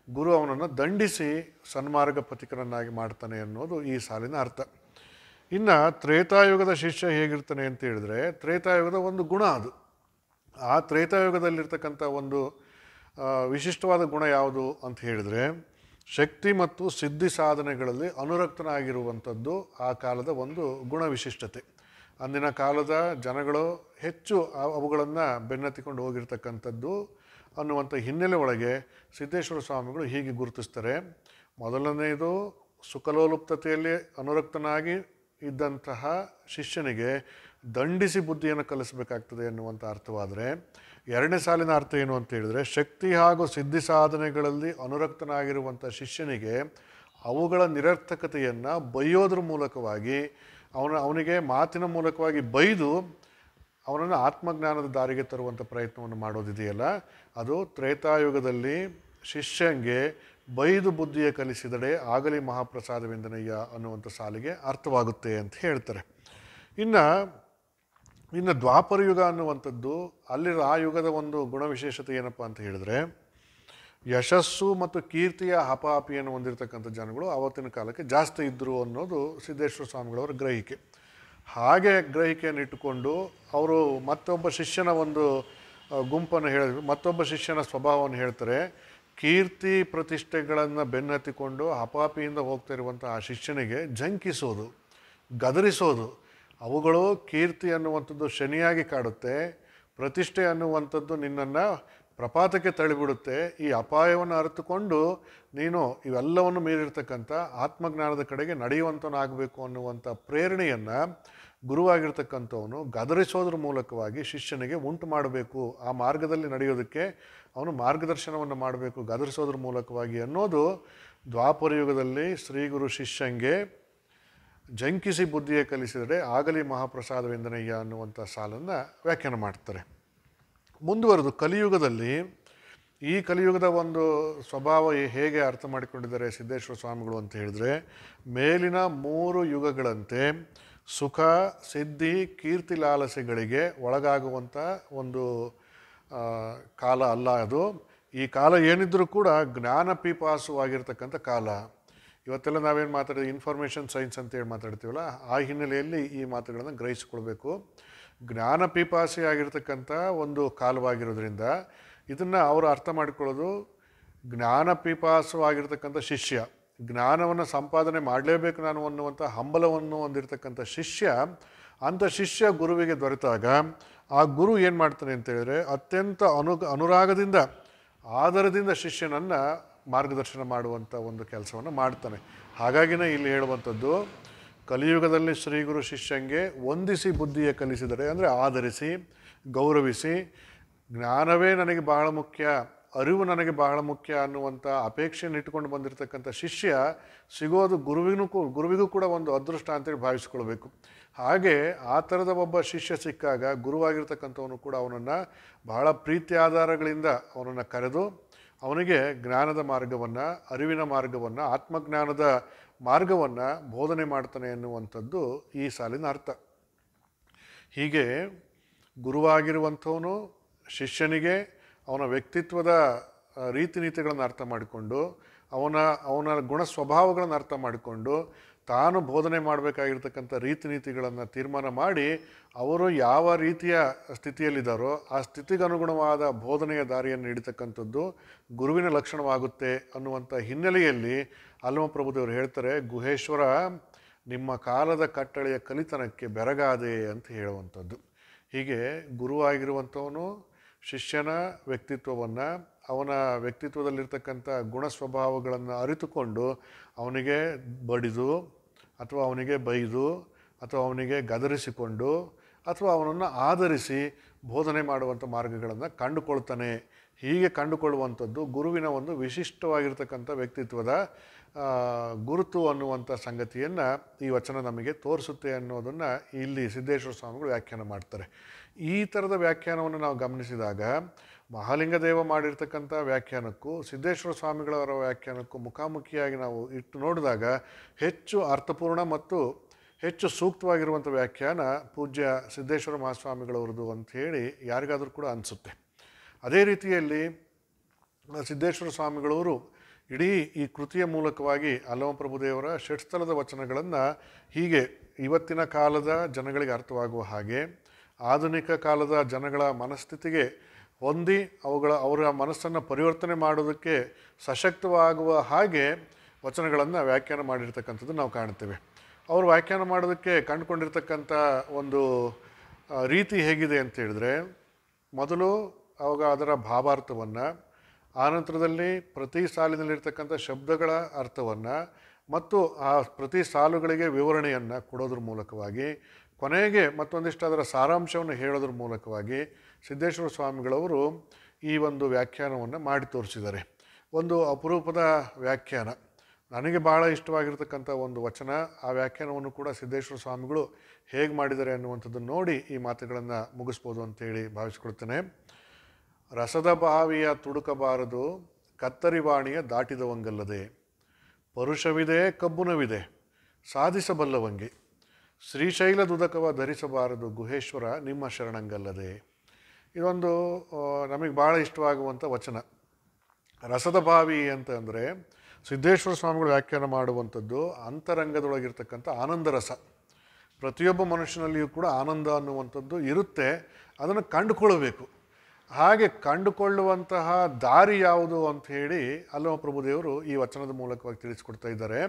ಗುರು ಅವನನ್ನು ದಂಡಿಸಿ ಸನ್ಮಾರ್ಗ ಪಥಿಕನನ್ನಾಗಿ ಮಾಡ್ತಾನೆ ಅನ್ನೋದು ಈ ಸಾಲಿನ ಅರ್ಥ. ಇನ್ನು ತ್ರೇತಾಯುಗದ ಶಿಷ್ಯ ಹೇಗಿರ್ತಾನೆ ಅಂತ ಹೇಳಿದ್ರೆ, ತ್ರೇತಾಯುಗದ ಒಂದು ಗುಣ ಅದು. ಆ ತ್ರೇತಾಯುಗದಲ್ಲಿರ್ತಕ್ಕಂಥ ಒಂದು ವಿಶಿಷ್ಟವಾದ ಗುಣ ಯಾವುದು ಅಂತ ಹೇಳಿದರೆ, ಶಕ್ತಿ ಮತ್ತು ಸಿದ್ಧಿ ಸಾಧನೆಗಳಲ್ಲಿ ಅನುರಕ್ತನಾಗಿರುವಂಥದ್ದು ಆ ಕಾಲದ ಒಂದು ಗುಣ ವಿಶಿಷ್ಟತೆ. ಅಂದಿನ ಕಾಲದ ಜನಗಳು ಹೆಚ್ಚು ಅವುಗಳನ್ನು ಬೆನ್ನತ್ತಿಕೊಂಡು ಹೋಗಿರ್ತಕ್ಕಂಥದ್ದು ಅನ್ನುವಂಥ ಹಿನ್ನೆಲೆ ಒಳಗೆ ಸಿದ್ದೇಶ್ವರ ಸ್ವಾಮಿಗಳು ಹೀಗೆ ಗುರುತಿಸ್ತಾರೆ. ಮೊದಲನೆಯದು, ಸುಖಲೋಲುಪ್ತತೆಯಲ್ಲಿ ಅನುರಕ್ತನಾಗಿ ಇದ್ದಂತಹ ಶಿಷ್ಯನಿಗೆ ದಂಡಿಸಿ ಬುದ್ಧಿಯನ್ನು ಕಲಿಸಬೇಕಾಗ್ತದೆ ಎನ್ನುವಂಥ ಅರ್ಥವಾದರೆ, ಎರಡನೇ ಸಾಲಿನ ಅರ್ಥ ಏನು ಅಂತ ಹೇಳಿದರೆ, ಶಕ್ತಿ ಹಾಗೂ ಸಿದ್ಧಿ ಸಾಧನೆಗಳಲ್ಲಿ ಅನುರಕ್ತನಾಗಿರುವಂಥ ಶಿಷ್ಯನಿಗೆ ಅವುಗಳ ನಿರರ್ಥಕತೆಯನ್ನು ಬೈಯೋದ್ರ ಮೂಲಕವಾಗಿ ಅವನಿಗೆ ಮಾತಿನ ಮೂಲಕವಾಗಿ ಬೈದು ಅವನನ್ನು ಆತ್ಮಜ್ಞಾನದ ದಾರಿಗೆ ತರುವಂಥ ಪ್ರಯತ್ನವನ್ನು ಮಾಡೋದಿದೆಯಲ್ಲ, ಅದು ತ್ರೇತಾಯುಗದಲ್ಲಿ ಶಿಷ್ಯಂಗೆ ಬೈದು ಬುದ್ಧಿಯ ಕಲಿಸಿದಡೆ ಆಗಲಿ ಮಹಾಪ್ರಸಾದವೆಂದನಯ್ಯ ಅನ್ನುವಂಥ ಸಾಲಿಗೆ ಅರ್ಥವಾಗುತ್ತೆ ಅಂತ ಹೇಳ್ತಾರೆ. ಇನ್ನು ದ್ವಾಪರ ಯುಗ ಅನ್ನುವಂಥದ್ದು ಅಲ್ಲಿರೋ ಆ ಯುಗದ ಒಂದು ಗುಣವಿಶೇಷತೆ ಏನಪ್ಪ ಅಂತ ಹೇಳಿದ್ರೆ, ಯಶಸ್ಸು ಮತ್ತು ಕೀರ್ತಿಯ ಹಪಾಪಿಯನ್ನು ಹೊಂದಿರತಕ್ಕಂಥ ಜನಗಳು ಆವತ್ತಿನ ಕಾಲಕ್ಕೆ ಜಾಸ್ತಿ ಇದ್ದರು ಅನ್ನೋದು ಸಿದ್ದೇಶ್ವರ ಸ್ವಾಮಿಗಳವರ ಗ್ರಹಿಕೆ. ಹಾಗೆ ಗ್ರಹಿಕೆಯನ್ನು ಇಟ್ಟುಕೊಂಡು ಅವರು ಮತ್ತೊಬ್ಬ ಶಿಷ್ಯನ ಒಂದು ಗುಂಪನ್ನು ಮತ್ತೊಬ್ಬ ಶಿಷ್ಯನ ಸ್ವಭಾವವನ್ನು ಹೇಳ್ತಾರೆ. ಕೀರ್ತಿ ಪ್ರತಿಷ್ಠೆಗಳನ್ನು ಬೆನ್ನತ್ತಿಕೊಂಡು ಹಪಾಪಿಯಿಂದ ಹೋಗ್ತಾ ಇರುವಂಥ ಆ ಶಿಷ್ಯನಿಗೆ ಜಂಕಿಸೋದು, ಗದರಿಸೋದು, ಅವುಗಳು ಕೀರ್ತಿ ಅನ್ನುವಂಥದ್ದು ಶನಿಯಾಗಿ ಕಾಡುತ್ತೆ, ಪ್ರತಿಷ್ಠೆ ಅನ್ನುವಂಥದ್ದು ನಿನ್ನನ್ನು ಪ್ರಪಾತಕ್ಕೆ ತಳ್ಳಿಬಿಡುತ್ತೆ. ಈ ಅಪಾಯವನ್ನು ಅರಿತುಕೊಂಡು ನೀನು ಇವೆಲ್ಲವನ್ನು ಮೀರಿರ್ತಕ್ಕಂಥ ಆತ್ಮಜ್ಞಾನದ ಕಡೆಗೆ ನಡೆಯುವಂಥವನಾಗಬೇಕು ಅನ್ನುವಂಥ ಪ್ರೇರಣೆಯನ್ನು ಗುರುವಾಗಿರ್ತಕ್ಕಂಥವನು ಗದರಿಸೋದ್ರ ಮೂಲಕವಾಗಿ ಶಿಷ್ಯನಿಗೆ ಉಂಟು ಮಾಡಬೇಕು. ಆ ಮಾರ್ಗದಲ್ಲಿ ನಡೆಯೋದಕ್ಕೆ ಅವನು ಮಾರ್ಗದರ್ಶನವನ್ನು ಮಾಡಬೇಕು ಗದರಿಸೋದ್ರ ಮೂಲಕವಾಗಿ ಅನ್ನೋದು ದ್ವಾಪರ ಯುಗದಲ್ಲಿ ಶ್ರೀ ಗುರು ಶಿಷ್ಯಂಗೆ ಜಂಕಿಸಿ ಬುದ್ಧಿಯೇ ಕಲಿಸಿದರೆ ಆಗಲಿ ಮಹಾಪ್ರಸಾದವೆಂದನಯ್ಯ ಅನ್ನುವಂಥ ಸಾಲನ್ನು ವ್ಯಾಖ್ಯಾನ ಮಾಡ್ತಾರೆ. ಮುಂದುವರೆದು ಕಲಿಯುಗದಲ್ಲಿ, ಈ ಕಲಿಯುಗದ ಒಂದು ಸ್ವಭಾವ ಹೇಗೆ ಅರ್ಥ ಮಾಡಿಕೊಂಡಿದ್ದಾರೆ ಸಿದ್ದೇಶ್ವರ ಸ್ವಾಮಿಗಳು ಅಂತ ಹೇಳಿದರೆ, ಮೇಲಿನ 3 ಯುಗಗಳಂತೆ ಸುಖ ಸಿದ್ಧಿ ಕೀರ್ತಿ ಲಾಲಸೆಗಳಿಗೆ ಒಳಗಾಗುವಂಥ ಒಂದು ಕಾಲ ಅಲ್ಲ ಅದು. ಈ ಕಾಲ ಏನಿದ್ರೂ ಕೂಡ ಜ್ಞಾನ ಪಿಪಾಸುವಾಗಿರ್ತಕ್ಕಂಥ ಕಾಲ. ಇವತ್ತೆಲ್ಲ ನಾವೇನು ಮಾತಾಡೋದು ಇನ್ಫಾರ್ಮೇಷನ್ ಸೈನ್ಸ್ ಅಂತೇಳಿ ಮಾತಾಡ್ತೀವಲ್ಲ, ಆ ಹಿನ್ನೆಲೆಯಲ್ಲಿ ಈ ಮಾತುಗಳನ್ನು ಗ್ರಹಿಸಿಕೊಳ್ಬೇಕು. ಜ್ಞಾನ ಪಿಪಾಸಿ ಆಗಿರ್ತಕ್ಕಂಥ ಒಂದು ಕಾಲವಾಗಿರೋದ್ರಿಂದ ಇದನ್ನು ಅವರು ಅರ್ಥ ಮಾಡಿಕೊಳ್ಳೋದು, ಜ್ಞಾನ ಪಿಪಾಸವಾಗಿರ್ತಕ್ಕಂಥ ಶಿಷ್ಯ, ಜ್ಞಾನವನ್ನು ಸಂಪಾದನೆ ಮಾಡಲೇಬೇಕು ನಾನು ಅನ್ನುವಂಥ ಹಂಬಲವನ್ನು ಹೊಂದಿರತಕ್ಕಂಥ ಶಿಷ್ಯ, ಅಂಥ ಶಿಷ್ಯ ಗುರುವಿಗೆ ದೊರೆತಾಗ ಆ ಗುರು ಏನು ಮಾಡ್ತಾನೆ ಅಂತೇಳಿದರೆ ಅತ್ಯಂತ ಅನುರಾಗದಿಂದ ಆದರದಿಂದ ಶಿಷ್ಯನನ್ನು ಮಾರ್ಗದರ್ಶನ ಮಾಡುವಂಥ ಒಂದು ಕೆಲಸವನ್ನು ಮಾಡ್ತಾನೆ. ಹಾಗಾಗಿನೇ ಇಲ್ಲಿ ಹೇಳುವಂಥದ್ದು, ಕಲಿಯುಗದಲ್ಲಿ ಶ್ರೀಗುರು ಶಿಷ್ಯಂಗೆ ವಂದಿಸಿ ಬುದ್ಧಿಯ ಕಲಿಸಿದರೆ, ಅಂದರೆ ಆಧರಿಸಿ ಗೌರವಿಸಿ, ಜ್ಞಾನವೇ ನನಗೆ ಬಹಳ ಮುಖ್ಯ, ಅರಿವು ನನಗೆ ಬಹಳ ಮುಖ್ಯ ಅನ್ನುವಂಥ ಅಪೇಕ್ಷೆಯನ್ನು ಇಟ್ಕೊಂಡು ಬಂದಿರತಕ್ಕಂಥ ಶಿಷ್ಯ ಸಿಗೋದು ಗುರುವಿಗೂ ಕೂಡ ಒಂದು ಅದೃಷ್ಟ ಅಂತೇಳಿ ಭಾವಿಸ್ಕೊಳ್ಬೇಕು. ಹಾಗೆ ಆ ಥರದ ಒಬ್ಬ ಶಿಷ್ಯ ಸಿಕ್ಕಾಗ ಗುರುವಾಗಿರ್ತಕ್ಕಂಥವನು ಕೂಡ ಅವನನ್ನು ಬಹಳ ಪ್ರೀತಿ ಆಧಾರಗಳಿಂದ ಅವನನ್ನು ಕರೆದು ಅವನಿಗೆ ಜ್ಞಾನದ ಮಾರ್ಗವನ್ನು, ಅರಿವಿನ ಮಾರ್ಗವನ್ನು, ಆತ್ಮಜ್ಞಾನದ ಮಾರ್ಗವನ್ನು ಬೋಧನೆ ಮಾಡ್ತಾನೆ ಎನ್ನುವಂಥದ್ದು ಈ ಸಾಲಿನ ಅರ್ಥ. ಹೀಗೆ ಗುರುವಾಗಿರುವಂಥವನು ಶಿಷ್ಯನಿಗೆ ಅವನ ವ್ಯಕ್ತಿತ್ವದ ರೀತಿ ನೀತಿಗಳನ್ನು ಅರ್ಥ ಮಾಡಿಕೊಂಡು, ಅವನ ಗುಣ ಸ್ವಭಾವಗಳನ್ನು ಅರ್ಥ ಮಾಡಿಕೊಂಡು, ತಾನು ಬೋಧನೆ ಮಾಡಬೇಕಾಗಿರ್ತಕ್ಕಂಥ ರೀತಿ ನೀತಿಗಳನ್ನು ತೀರ್ಮಾನ ಮಾಡಿ ಅವರು ಯಾವ ರೀತಿಯ ಸ್ಥಿತಿಯಲ್ಲಿದ್ದಾರೋ ಆ ಸ್ಥಿತಿಗನುಗುಣವಾದ ಬೋಧನೆಯ ದಾರಿಯನ್ನು ನೀಡತಕ್ಕಂಥದ್ದು ಗುರುವಿನ ಲಕ್ಷಣವಾಗುತ್ತೆ ಅನ್ನುವಂಥ ಹಿನ್ನೆಲೆಯಲ್ಲಿ ಅಲ್ಲಮಪ್ರಭುದೇವರು ಹೇಳ್ತಾರೆ, ಗುಹೇಶ್ವರ ನಿಮ್ಮ ಕಾಲದ ಕಟ್ಟಳೆಯ ಕಲಿತನಕ್ಕೆ ಬೆರಗಾದೆ ಅಂತ ಹೇಳುವಂಥದ್ದು. ಹೀಗೆ ಗುರುವಾಗಿರುವಂಥವನು ಶಿಷ್ಯನ ವ್ಯಕ್ತಿತ್ವವನ್ನು, ಅವನ ವ್ಯಕ್ತಿತ್ವದಲ್ಲಿರ್ತಕ್ಕಂಥ ಗುಣ ಸ್ವಭಾವಗಳನ್ನು ಅರಿತುಕೊಂಡು ಅವನಿಗೆ ಬಡಿದು ಅಥವಾ ಅವನಿಗೆ ಬೈದು ಅಥವಾ ಅವನಿಗೆ ಗದರಿಸಿಕೊಂಡು ಅಥವಾ ಅವನನ್ನು ಆಧರಿಸಿ ಬೋಧನೆ ಮಾಡುವಂಥ ಮಾರ್ಗಗಳನ್ನು ಕಂಡುಕೊಳ್ತಾನೆ. ಹೀಗೆ ಕಂಡುಕೊಳ್ಳುವಂಥದ್ದು ಗುರುವಿನ ಒಂದು ವಿಶಿಷ್ಟವಾಗಿರ್ತಕ್ಕಂಥ ವ್ಯಕ್ತಿತ್ವದ ಗುರುತು ಅನ್ನುವಂಥ ಸಂಗತಿಯನ್ನು ಈ ವಚನ ನಮಗೆ ತೋರಿಸುತ್ತೆ ಅನ್ನೋದನ್ನು ಇಲ್ಲಿ ಸಿದ್ದೇಶ್ವರ ಸ್ವಾಮಿಗಳು ವ್ಯಾಖ್ಯಾನ ಮಾಡ್ತಾರೆ. ಈ ಥರದ ವ್ಯಾಖ್ಯಾನವನ್ನು ನಾವು ಗಮನಿಸಿದಾಗ ಮಹಾಲಿಂಗದೇವ ಮಾಡಿರ್ತಕ್ಕಂಥ ವ್ಯಾಖ್ಯಾನಕ್ಕೂ ಸಿದ್ದೇಶ್ವರ ಸ್ವಾಮಿಗಳವರ ವ್ಯಾಖ್ಯಾನಕ್ಕೂ ಮುಖಾಮುಖಿಯಾಗಿ ನಾವು ಇಟ್ಟು ನೋಡಿದಾಗ ಹೆಚ್ಚು ಅರ್ಥಪೂರ್ಣ ಮತ್ತು ಹೆಚ್ಚು ಸೂಕ್ತವಾಗಿರುವಂಥ ವ್ಯಾಖ್ಯಾನ ಪೂಜ್ಯ ಸಿದ್ದೇಶ್ವರ ಮಹಾಸ್ವಾಮಿಗಳವ್ರದ್ದು ಅಂಥೇಳಿ ಯಾರಿಗಾದರೂ ಕೂಡ ಅನಿಸುತ್ತೆ. ಅದೇ ರೀತಿಯಲ್ಲಿ ಸಿದ್ದೇಶ್ವರ ಸ್ವಾಮಿಗಳವರು ಇಡೀ ಈ ಕೃತಿಯ ಮೂಲಕವಾಗಿ ಅಲ್ಲಮಪ್ರಭುದೇವರ ಷಟ್ಸ್ಥಲದ ವಚನಗಳನ್ನು ಹೀಗೆ ಇವತ್ತಿನ ಕಾಲದ ಜನಗಳಿಗೆ ಅರ್ಥವಾಗುವ ಹಾಗೆ, ಆಧುನಿಕ ಕಾಲದ ಜನಗಳ ಮನಸ್ಥಿತಿಗೆ ಹೊಂದಿ ಅವರ ಮನಸ್ಸನ್ನು ಪರಿವರ್ತನೆ ಮಾಡೋದಕ್ಕೆ ಸಶಕ್ತವಾಗುವ ಹಾಗೆ ವಚನಗಳನ್ನು ವ್ಯಾಖ್ಯಾನ ಮಾಡಿರ್ತಕ್ಕಂಥದ್ದು ನಾವು ಕಾಣ್ತೇವೆ. ಅವರು ವ್ಯಾಖ್ಯಾನ ಮಾಡೋದಕ್ಕೆ ಕಂಡುಕೊಂಡಿರ್ತಕ್ಕಂಥ ಒಂದು ರೀತಿ ಹೇಗಿದೆ ಅಂತ ಹೇಳಿದ್ರೆ, ಮೊದಲು ಅವಾಗ ಅದರ ಭಾವಾರ್ಥವನ್ನು, ಆನಂತರದಲ್ಲಿ ಪ್ರತಿ ಸಾಲಿನಲ್ಲಿರ್ತಕ್ಕಂಥ ಶಬ್ದಗಳ ಅರ್ಥವನ್ನು ಮತ್ತು ಆ ಪ್ರತಿ ಸಾಲುಗಳಿಗೆ ವಿವರಣೆಯನ್ನು ಕೊಡೋದ್ರ ಮೂಲಕವಾಗಿ, ಕೊನೆಗೆ ಮತ್ತೊಂದಿಷ್ಟು ಅದರ ಸಾರಾಂಶವನ್ನು ಹೇಳೋದ್ರ ಮೂಲಕವಾಗಿ ಸಿದ್ದೇಶ್ವರ ಸ್ವಾಮಿಗಳವರು ಈ ಒಂದು ವ್ಯಾಖ್ಯಾನವನ್ನು ಮಾಡಿ ತೋರಿಸಿದ್ದಾರೆ. ಒಂದು ಅಪರೂಪದ ವ್ಯಾಖ್ಯಾನ, ನನಗೆ ಭಾಳ ಇಷ್ಟವಾಗಿರ್ತಕ್ಕಂಥ ಒಂದು ವಚನ. ಆ ವ್ಯಾಖ್ಯಾನವನ್ನು ಕೂಡ ಸಿದ್ದೇಶ್ವರ ಸ್ವಾಮಿಗಳು ಹೇಗೆ ಮಾಡಿದ್ದಾರೆ ಅನ್ನುವಂಥದ್ದನ್ನು ನೋಡಿ ಈ ಮಾತುಗಳನ್ನು ಮುಗಿಸ್ಬೋದು ಅಂತೇಳಿ ಭಾವಿಸ್ಕೊಳ್ತೇನೆ. ರಸದ ಬಾವಿಯ ತುಡುಕಬಾರದು, ಕತ್ತರಿವಾಣಿಯ ದಾಟಿದವಂಗಲ್ಲದೆ, ಪರುಷವಿದೆ ಕಬ್ಬುನವಿದೆ ಸಾಧಿಸಬಲ್ಲವಂಗೆ, ಶ್ರೀಶೈಲದುದಕವ ಧರಿಸಬಾರದು ಗುಹೇಶ್ವರ ನಿಮ್ಮ ಶರಣಂಗಲ್ಲದೆ. ಇದೊಂದು ನಮಗೆ ಭಾಳ ಇಷ್ಟವಾಗುವಂಥ ವಚನ. ರಸದ ಬಾವಿ ಅಂತಂದರೆ ಸಿದ್ದೇಶ್ವರ ಸ್ವಾಮಿಗಳು ವ್ಯಾಖ್ಯಾನ ಮಾಡುವಂಥದ್ದು ಅಂತರಂಗದೊಳಗಿರ್ತಕ್ಕಂಥ ಆನಂದ ರಸ. ಪ್ರತಿಯೊಬ್ಬ ಮನುಷ್ಯನಲ್ಲಿಯೂ ಕೂಡ ಆನಂದ ಅನ್ನುವಂಥದ್ದು ಇರುತ್ತೆ, ಅದನ್ನು ಕಂಡುಕೊಳ್ಳಬೇಕು. ಹಾಗೆ ಕಂಡುಕೊಳ್ಳುವಂತಹ ದಾರಿ ಯಾವುದು ಅಂತ ಹೇಳಿ ಅಲ್ಲಮಪ್ರಭುದೇವರು ಈ ವಚನದ ಮೂಲಕವಾಗಿ ತಿಳಿಸ್ಕೊಡ್ತಾ ಇದ್ದಾರೆ.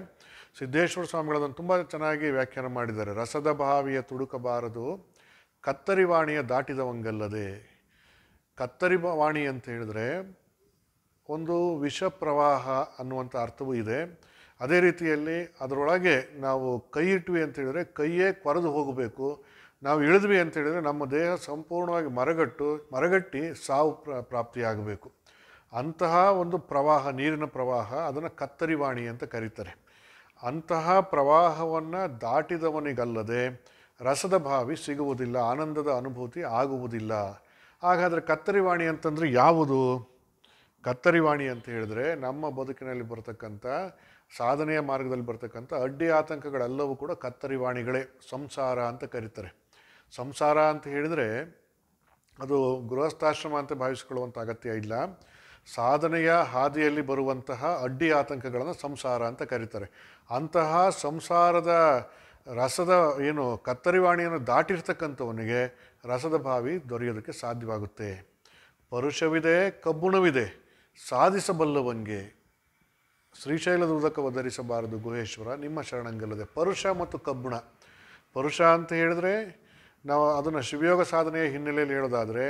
ಸಿದ್ದೇಶ್ವರ ಸ್ವಾಮಿಗಳದನ್ನು ತುಂಬ ಚೆನ್ನಾಗಿ ವ್ಯಾಖ್ಯಾನ ಮಾಡಿದ್ದಾರೆ. ರಸದ ಬಾವಿಯ ತುಡುಕಬಾರದು, ಕತ್ತರಿವಾಣಿಯ ದಾಟಿದವಂಗಲ್ಲದೆ. ಕತ್ತರಿವಾಣಿ ಅಂತ ಹೇಳಿದ್ರೆ ಒಂದು ವಿಷ ಪ್ರವಾಹ ಅನ್ನುವಂಥ ಅರ್ಥವೂ ಇದೆ. ಅದೇ ರೀತಿಯಲ್ಲಿ ಅದರೊಳಗೆ ನಾವು ಕೈ ಇಟ್ವಿ ಅಂತ ಹೇಳಿದ್ರೆ ಕೈಯೇ ಕೊರೆದು ಹೋಗಬೇಕು. ನಾವು ಇಳಿದ್ವಿ ಅಂತ ಹೇಳಿದರೆ ನಮ್ಮ ದೇಹ ಸಂಪೂರ್ಣವಾಗಿ ಮರಗಟ್ಟಿ ಸಾವು ಪ್ರಾಪ್ತಿಯಾಗಬೇಕು. ಅಂತಹ ಒಂದು ಪ್ರವಾಹ, ನೀರಿನ ಪ್ರವಾಹ, ಅದನ್ನು ಕತ್ತರಿವಾಣಿ ಅಂತ ಕರೀತಾರೆ. ಅಂತಹ ಪ್ರವಾಹವನ್ನು ದಾಟಿದವನಿಗಲ್ಲದೆ ರಸದ ಬಾವಿ ಸಿಗುವುದಿಲ್ಲ, ಆನಂದದ ಅನುಭೂತಿ ಆಗುವುದಿಲ್ಲ. ಹಾಗಾದರೆ ಕತ್ತರಿವಾಣಿ ಅಂತಂದರೆ ಯಾವುದು? ಕತ್ತರಿವಾಣಿ ಅಂತ ಹೇಳಿದ್ರೆ ನಮ್ಮ ಬದುಕಿನಲ್ಲಿ ಬರತಕ್ಕಂಥ ಸಾಧನೆಯ ಮಾರ್ಗದಲ್ಲಿ ಬರ್ತಕ್ಕಂಥ ಅಡ್ಡಿ ಆತಂಕಗಳೆಲ್ಲವೂ ಕೂಡ ಕತ್ತರಿವಾಣಿಗಳೇ, ಸಂಸಾರ ಅಂತ ಕರೀತಾರೆ. ಸಂಸಾರ ಅಂತ ಹೇಳಿದರೆ ಅದು ಗೃಹಸ್ಥಾಶ್ರಮ ಅಂತ ಭಾವಿಸಿಕೊಳ್ಳುವಂಥ ಅಗತ್ಯ ಇಲ್ಲ. ಸಾಧನೆಯ ಹಾದಿಯಲ್ಲಿ ಬರುವಂತಹ ಅಡ್ಡಿ ಆತಂಕಗಳನ್ನು ಸಂಸಾರ ಅಂತ ಕರೀತಾರೆ. ಅಂತಹ ಸಂಸಾರದ ರಸದ ಏನು ಕತ್ತರಿವಾಣಿಯನ್ನು ದಾಟಿರ್ತಕ್ಕಂಥವನಿಗೆ ರಸದ ಬಾವಿ ದೊರೆಯೋದಕ್ಕೆ ಸಾಧ್ಯವಾಗುತ್ತೆ. ಪರುಷವಿದೆ, ಕಬ್ಬುಣವಿದೆ, ಸಾಧಿಸಬಲ್ಲವಂಗೆ ಶ್ರೀಶೈಲದ ಉದಕವ ಧರಿಸಬಾರದು ಗುಹೇಶ್ವರ ನಿಮ್ಮ ಶರಣಂಗಲ್ಲದೆ. ಪರುಷ ಮತ್ತು ಕಬ್ಬುಣ. ಪರುಷ ಅಂತ ಹೇಳಿದ್ರೆ ನಾವು ಅದನ್ನು ಶಿವಯೋಗ ಸಾಧನೆಯ ಹಿನ್ನೆಲೆಯಲ್ಲಿ ಹೇಳೋದಾದರೆ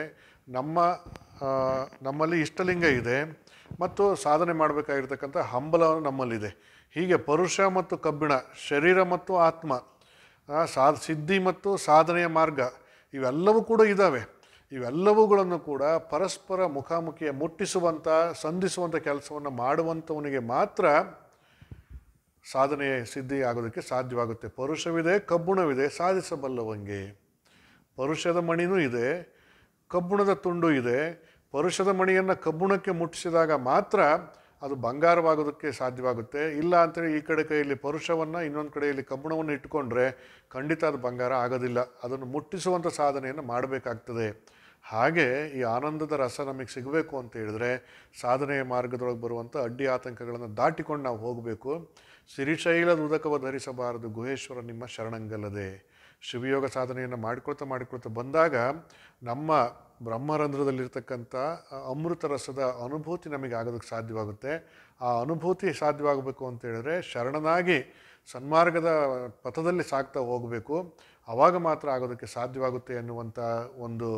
ನಮ್ಮಲ್ಲಿ ಇಷ್ಟಲಿಂಗ ಇದೆ ಮತ್ತು ಸಾಧನೆ ಮಾಡಬೇಕಾಗಿರ್ತಕ್ಕಂಥ ಹಂಬಲ ನಮ್ಮಲ್ಲಿದೆ. ಹೀಗೆ ಪರುಷ ಮತ್ತು ಕಬ್ಬಿಣ, ಶರೀರ ಮತ್ತು ಆತ್ಮ, ಸಿದ್ಧಿ ಮತ್ತು ಸಾಧನೆಯ ಮಾರ್ಗ ಇವೆಲ್ಲವೂ ಕೂಡ ಇದ್ದಾವೆ. ಇವೆಲ್ಲವುಗಳನ್ನು ಕೂಡ ಪರಸ್ಪರ ಮುಖಾಮುಖಿಯ ಮುಟ್ಟಿಸುವಂಥ, ಸಂಧಿಸುವಂಥ ಕೆಲಸವನ್ನು ಮಾಡುವಂಥವನಿಗೆ ಮಾತ್ರ ಸಾಧನೆಯ ಸಿದ್ಧಿ ಆಗೋದಕ್ಕೆ ಸಾಧ್ಯವಾಗುತ್ತೆ. ಪರುಷವಿದೆ, ಕಬ್ಬುಣವಿದೆ, ಸಾಧಿಸಬಲ್ಲವಂಗೆ. ಪರುಷದ ಮಣಿನೂ ಇದೆ, ಕಬ್ಬುಣದ ತುಂಡು ಇದೆ. ಪರುಷದ ಮಣಿಯನ್ನು ಕಬ್ಬುಣಕ್ಕೆ ಮುಟ್ಟಿಸಿದಾಗ ಮಾತ್ರ ಅದು ಬಂಗಾರವಾಗೋದಕ್ಕೆ ಸಾಧ್ಯವಾಗುತ್ತೆ. ಇಲ್ಲ ಅಂತೇಳಿ ಈ ಕೈಯಲ್ಲಿ ಪರುಷವನ್ನು ಇನ್ನೊಂದು ಕಡೆಯಲ್ಲಿ ಕಬ್ಬುಣವನ್ನು ಇಟ್ಕೊಂಡ್ರೆ ಖಂಡಿತ ಅದು ಬಂಗಾರ ಆಗೋದಿಲ್ಲ. ಅದನ್ನು ಮುಟ್ಟಿಸುವಂಥ ಸಾಧನೆಯನ್ನು ಮಾಡಬೇಕಾಗ್ತದೆ. ಹಾಗೆ ಈ ಆನಂದದ ರಸ ನಮಗೆ ಸಿಗಬೇಕು ಅಂತ ಹೇಳಿದ್ರೆ ಸಾಧನೆಯ ಮಾರ್ಗದೊಳಗೆ ಬರುವಂಥ ಅಡ್ಡಿ ಆತಂಕಗಳನ್ನು ದಾಟಿಕೊಂಡು ನಾವು ಹೋಗಬೇಕು. ಶ್ರೀಶೈಲದ ಉದಕವ ಧರಿಸಬಾರದು ಗುಹೇಶ್ವರ ನಿಮ್ಮ ಶರಣಂಗಲ್ಲದೆ. ಶಿವಯೋಗ ಸಾಧನೆಯನ್ನು ಮಾಡಿಕೊಳ್ತಾ ಬಂದಾಗ ನಮ್ಮ ಬ್ರಹ್ಮರಂಧ್ರದಲ್ಲಿರ್ತಕ್ಕಂಥ ಅಮೃತ ರಸದ ಅನುಭೂತಿ ನಮಗೆ ಆಗೋದಕ್ಕೆ ಸಾಧ್ಯವಾಗುತ್ತೆ. ಆ ಅನುಭೂತಿ ಸಾಧ್ಯವಾಗಬೇಕು ಅಂತ ಹೇಳಿದ್ರೆ ಶರಣನಾಗಿ ಸನ್ಮಾರ್ಗದ ಪಥದಲ್ಲಿ ಸಾಗ್ತಾ ಹೋಗಬೇಕು. ಆವಾಗ ಮಾತ್ರ ಆಗೋದಕ್ಕೆ ಸಾಧ್ಯವಾಗುತ್ತೆ ಅನ್ನುವಂಥ ಒಂದು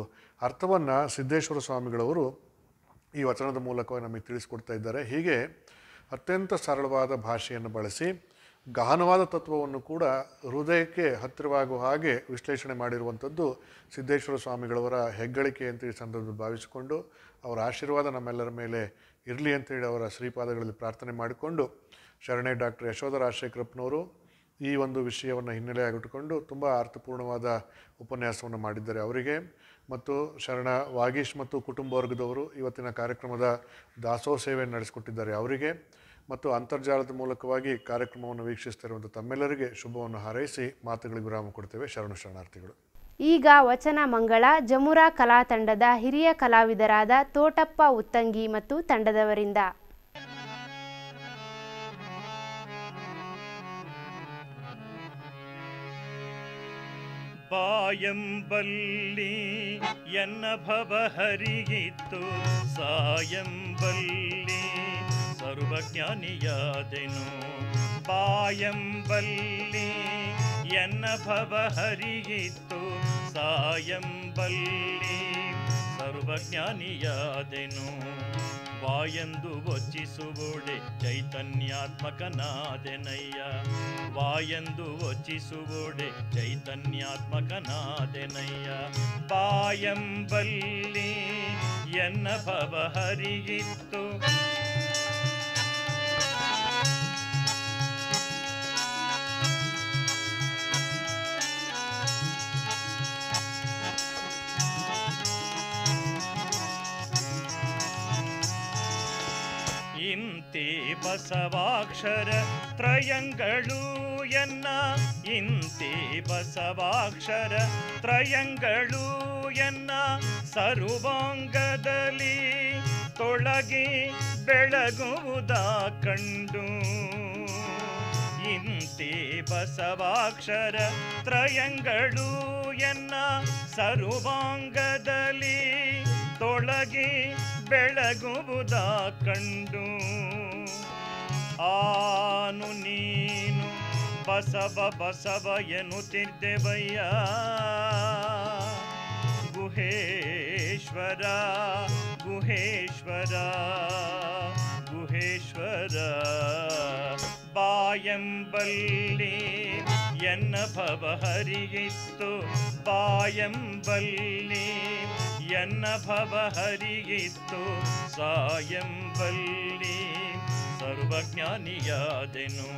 ಅರ್ಥವನ್ನು ಸಿದ್ದೇಶ್ವರ ಸ್ವಾಮಿಗಳವರು ಈ ವಚನದ ಮೂಲಕವಾಗಿ ನಮಗೆ ತಿಳಿಸ್ಕೊಡ್ತಾ ಇದ್ದಾರೆ. ಹೀಗೆ ಅತ್ಯಂತ ಸರಳವಾದ ಭಾಷೆಯನ್ನು ಬಳಸಿ ಗಹನವಾದ ತತ್ವವನ್ನು ಕೂಡ ಹೃದಯಕ್ಕೆ ಹತ್ತಿರವಾಗುವ ಹಾಗೆ ವಿಶ್ಲೇಷಣೆ ಮಾಡಿರುವಂಥದ್ದು ಸಿದ್ದೇಶ್ವರ ಸ್ವಾಮಿಗಳವರ ಹೆಗ್ಗಳಿಕೆ ಅಂತ ಈ ಸಂದರ್ಭದಲ್ಲಿ ಭಾವಿಸಿಕೊಂಡು ಅವರ ಆಶೀರ್ವಾದ ನಮ್ಮೆಲ್ಲರ ಮೇಲೆ ಇರಲಿ ಅಂತೇಳಿ ಅವರ ಶ್ರೀಪಾದಗಳಲ್ಲಿ ಪ್ರಾರ್ಥನೆ ಮಾಡಿಕೊಂಡು ಶರಣೆ ಡಾಕ್ಟರ್ ಯಶೋಧ ರಾಜಶೇಖರಪ್ಪನವರು ಈ ಒಂದು ವಿಷಯವನ್ನು ಹಿನ್ನೆಲೆಯಾಗಿಟ್ಟುಕೊಂಡು ತುಂಬ ಅರ್ಥಪೂರ್ಣವಾದ ಉಪನ್ಯಾಸವನ್ನು ಮಾಡಿದ್ದಾರೆ. ಅವರಿಗೆ ಮತ್ತು ಶರಣ ವಾಗೀಶ್ ಮತ್ತು ಕುಟುಂಬ ವರ್ಗದವರು ಇವತ್ತಿನ ಕಾರ್ಯಕ್ರಮದ ದಾಸೋಹ ಸೇವೆಯನ್ನು ನಡೆಸಿಕೊಟ್ಟಿದ್ದಾರೆ. ಅವರಿಗೆ ಮತ್ತು ಅಂತರ್ಜಾಲದ ಮೂಲಕವಾಗಿ ಕಾರ್ಯಕ್ರಮವನ್ನು ವೀಕ್ಷಿಸ್ತಿರುವಂಥ ತಮ್ಮೆಲ್ಲರಿಗೆ ಶುಭವನ್ನು ಹಾರೈಸಿ ಮಾತುಗಳಿಗೆ ವಿರಾಮ ಕೊಡ್ತೇವೆ. ಶರಣು ಶರಣಾರ್ಥಿಗಳು. ಈಗ ವಚನ ಮಂಗಳ ಜಮುರಾ ಕಲಾ ತಂಡದ ಹಿರಿಯ ಕಲಾವಿದರಾದ ತೋಟಪ್ಪ ಉತ್ತಂಗಿ ಮತ್ತು ತಂಡದವರಿಂದ. ಬಾಯಂಬಲ್ಲಿ ಎನ್ನ ಭವ ಹರಿಯಿತ್ತು, ಸಾಯಂಬಲ್ಲಿ ಸರ್ವಜ್ಞಾನಿಯಾದೆನು. ಬಾಯಂಬಲ್ಲಿ ಎನ್ನ ಭವ ಹರಿಯಿತ್ತು, ಸಾಯಂಬಲ್ಲಿ ಸರ್ವಜ್ಞಾನಿಯಾದೆನು. ವಾಯಂದು ವಚಿಸುವುಡೆ ಚೈತನ್ಯಾತ್ಮಕನಾದೆನಯ್ಯ, ವಾಯಂದು ವಚಿಸುವುಡೆ ಚೈತನ್ಯಾತ್ಮಕನಾದೆನಯ್ಯ. ಬಾಯಂಬಲ್ಲಿ ಎನ್ನ ಭವ ಹರಿಯಿತ್ತು, ಇಂತಿ ಬಸವಾಕ್ಷರ ತ್ರಯಂಗಳು ಎನ್ನ, ಇಂತಿ ಬಸವಾಕ್ಷರ ತ್ರಯಂಗಳು ಎನ್ನ ಸರ್ವಾಂಗದಲ್ಲಿ ತೊಳಗಿ ಬೆಳಗುವುದ ಕಂಡು. ಇಂತಿ ಬಸವಾಕ್ಷರ ತ್ರಯಂಗಳು ಎನ್ನ ಸರ್ವಾಂಗದಲ್ಲಿ ತೊಳಗಿ ಬೆಳಗುವುದ ಕಂಡು. ಆನು ನೀನು ಬಸವ ಬಸವ ಎನ್ನುತ್ತಿದ್ದೆವಯ್ಯ, ಗುಹೇಶ್ವರ ಗುಹೇಶ್ವರ ಗುಹೇಶ್ವರ. ಬಾಯಂಬಲ್ಲಿ ಎನ್ನ ಭವ ಹರಿಯಿತ್ತು, ಬಾಯಂಬಲ್ಲಿ ಎನ್ನ ಭವ ಹರಿಯಿತ್ತು, ಸಾಯಂಬಲ್ಲಿ ಸರ್ವಜ್ಞಾನಿಯಾದೆನು.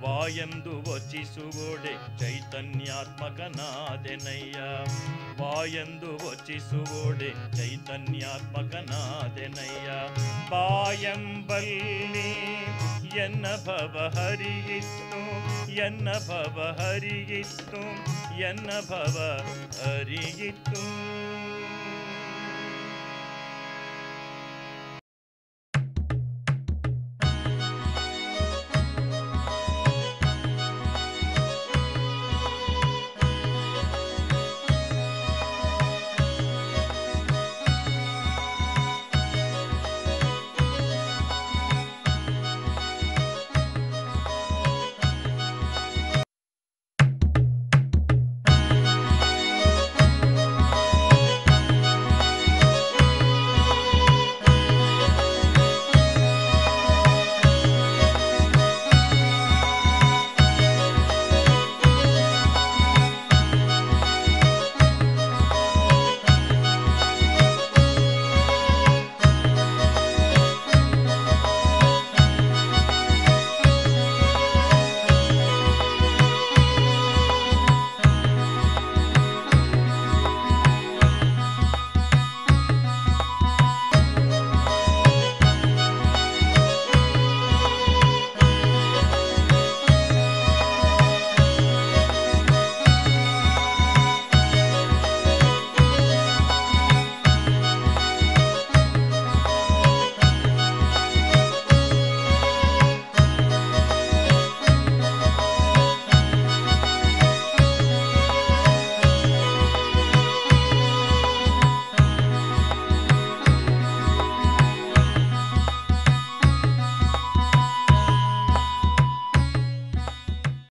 ವಾಯಂದು ವಚಿಸುವುಡೆ ಚೈತನ್ಯಾತ್ಮಕನಾದೆನಯ್ಯ, ವಾಯಂದು ವಚಿಸುವುಡೆ ಚೈತನ್ಯಾತ್ಮಕನಾದೆನಯ್ಯ. ಬಾಯಂಬಲ್ಲಿ ಎನ್ನ ಭವ ಹರಿಯಿತ್ತು ಎನ್ನ ಭವ ಹರಿಯಿತ್ತು ಎನ್ನ ಭವ ಹರಿಯಿತ್ತು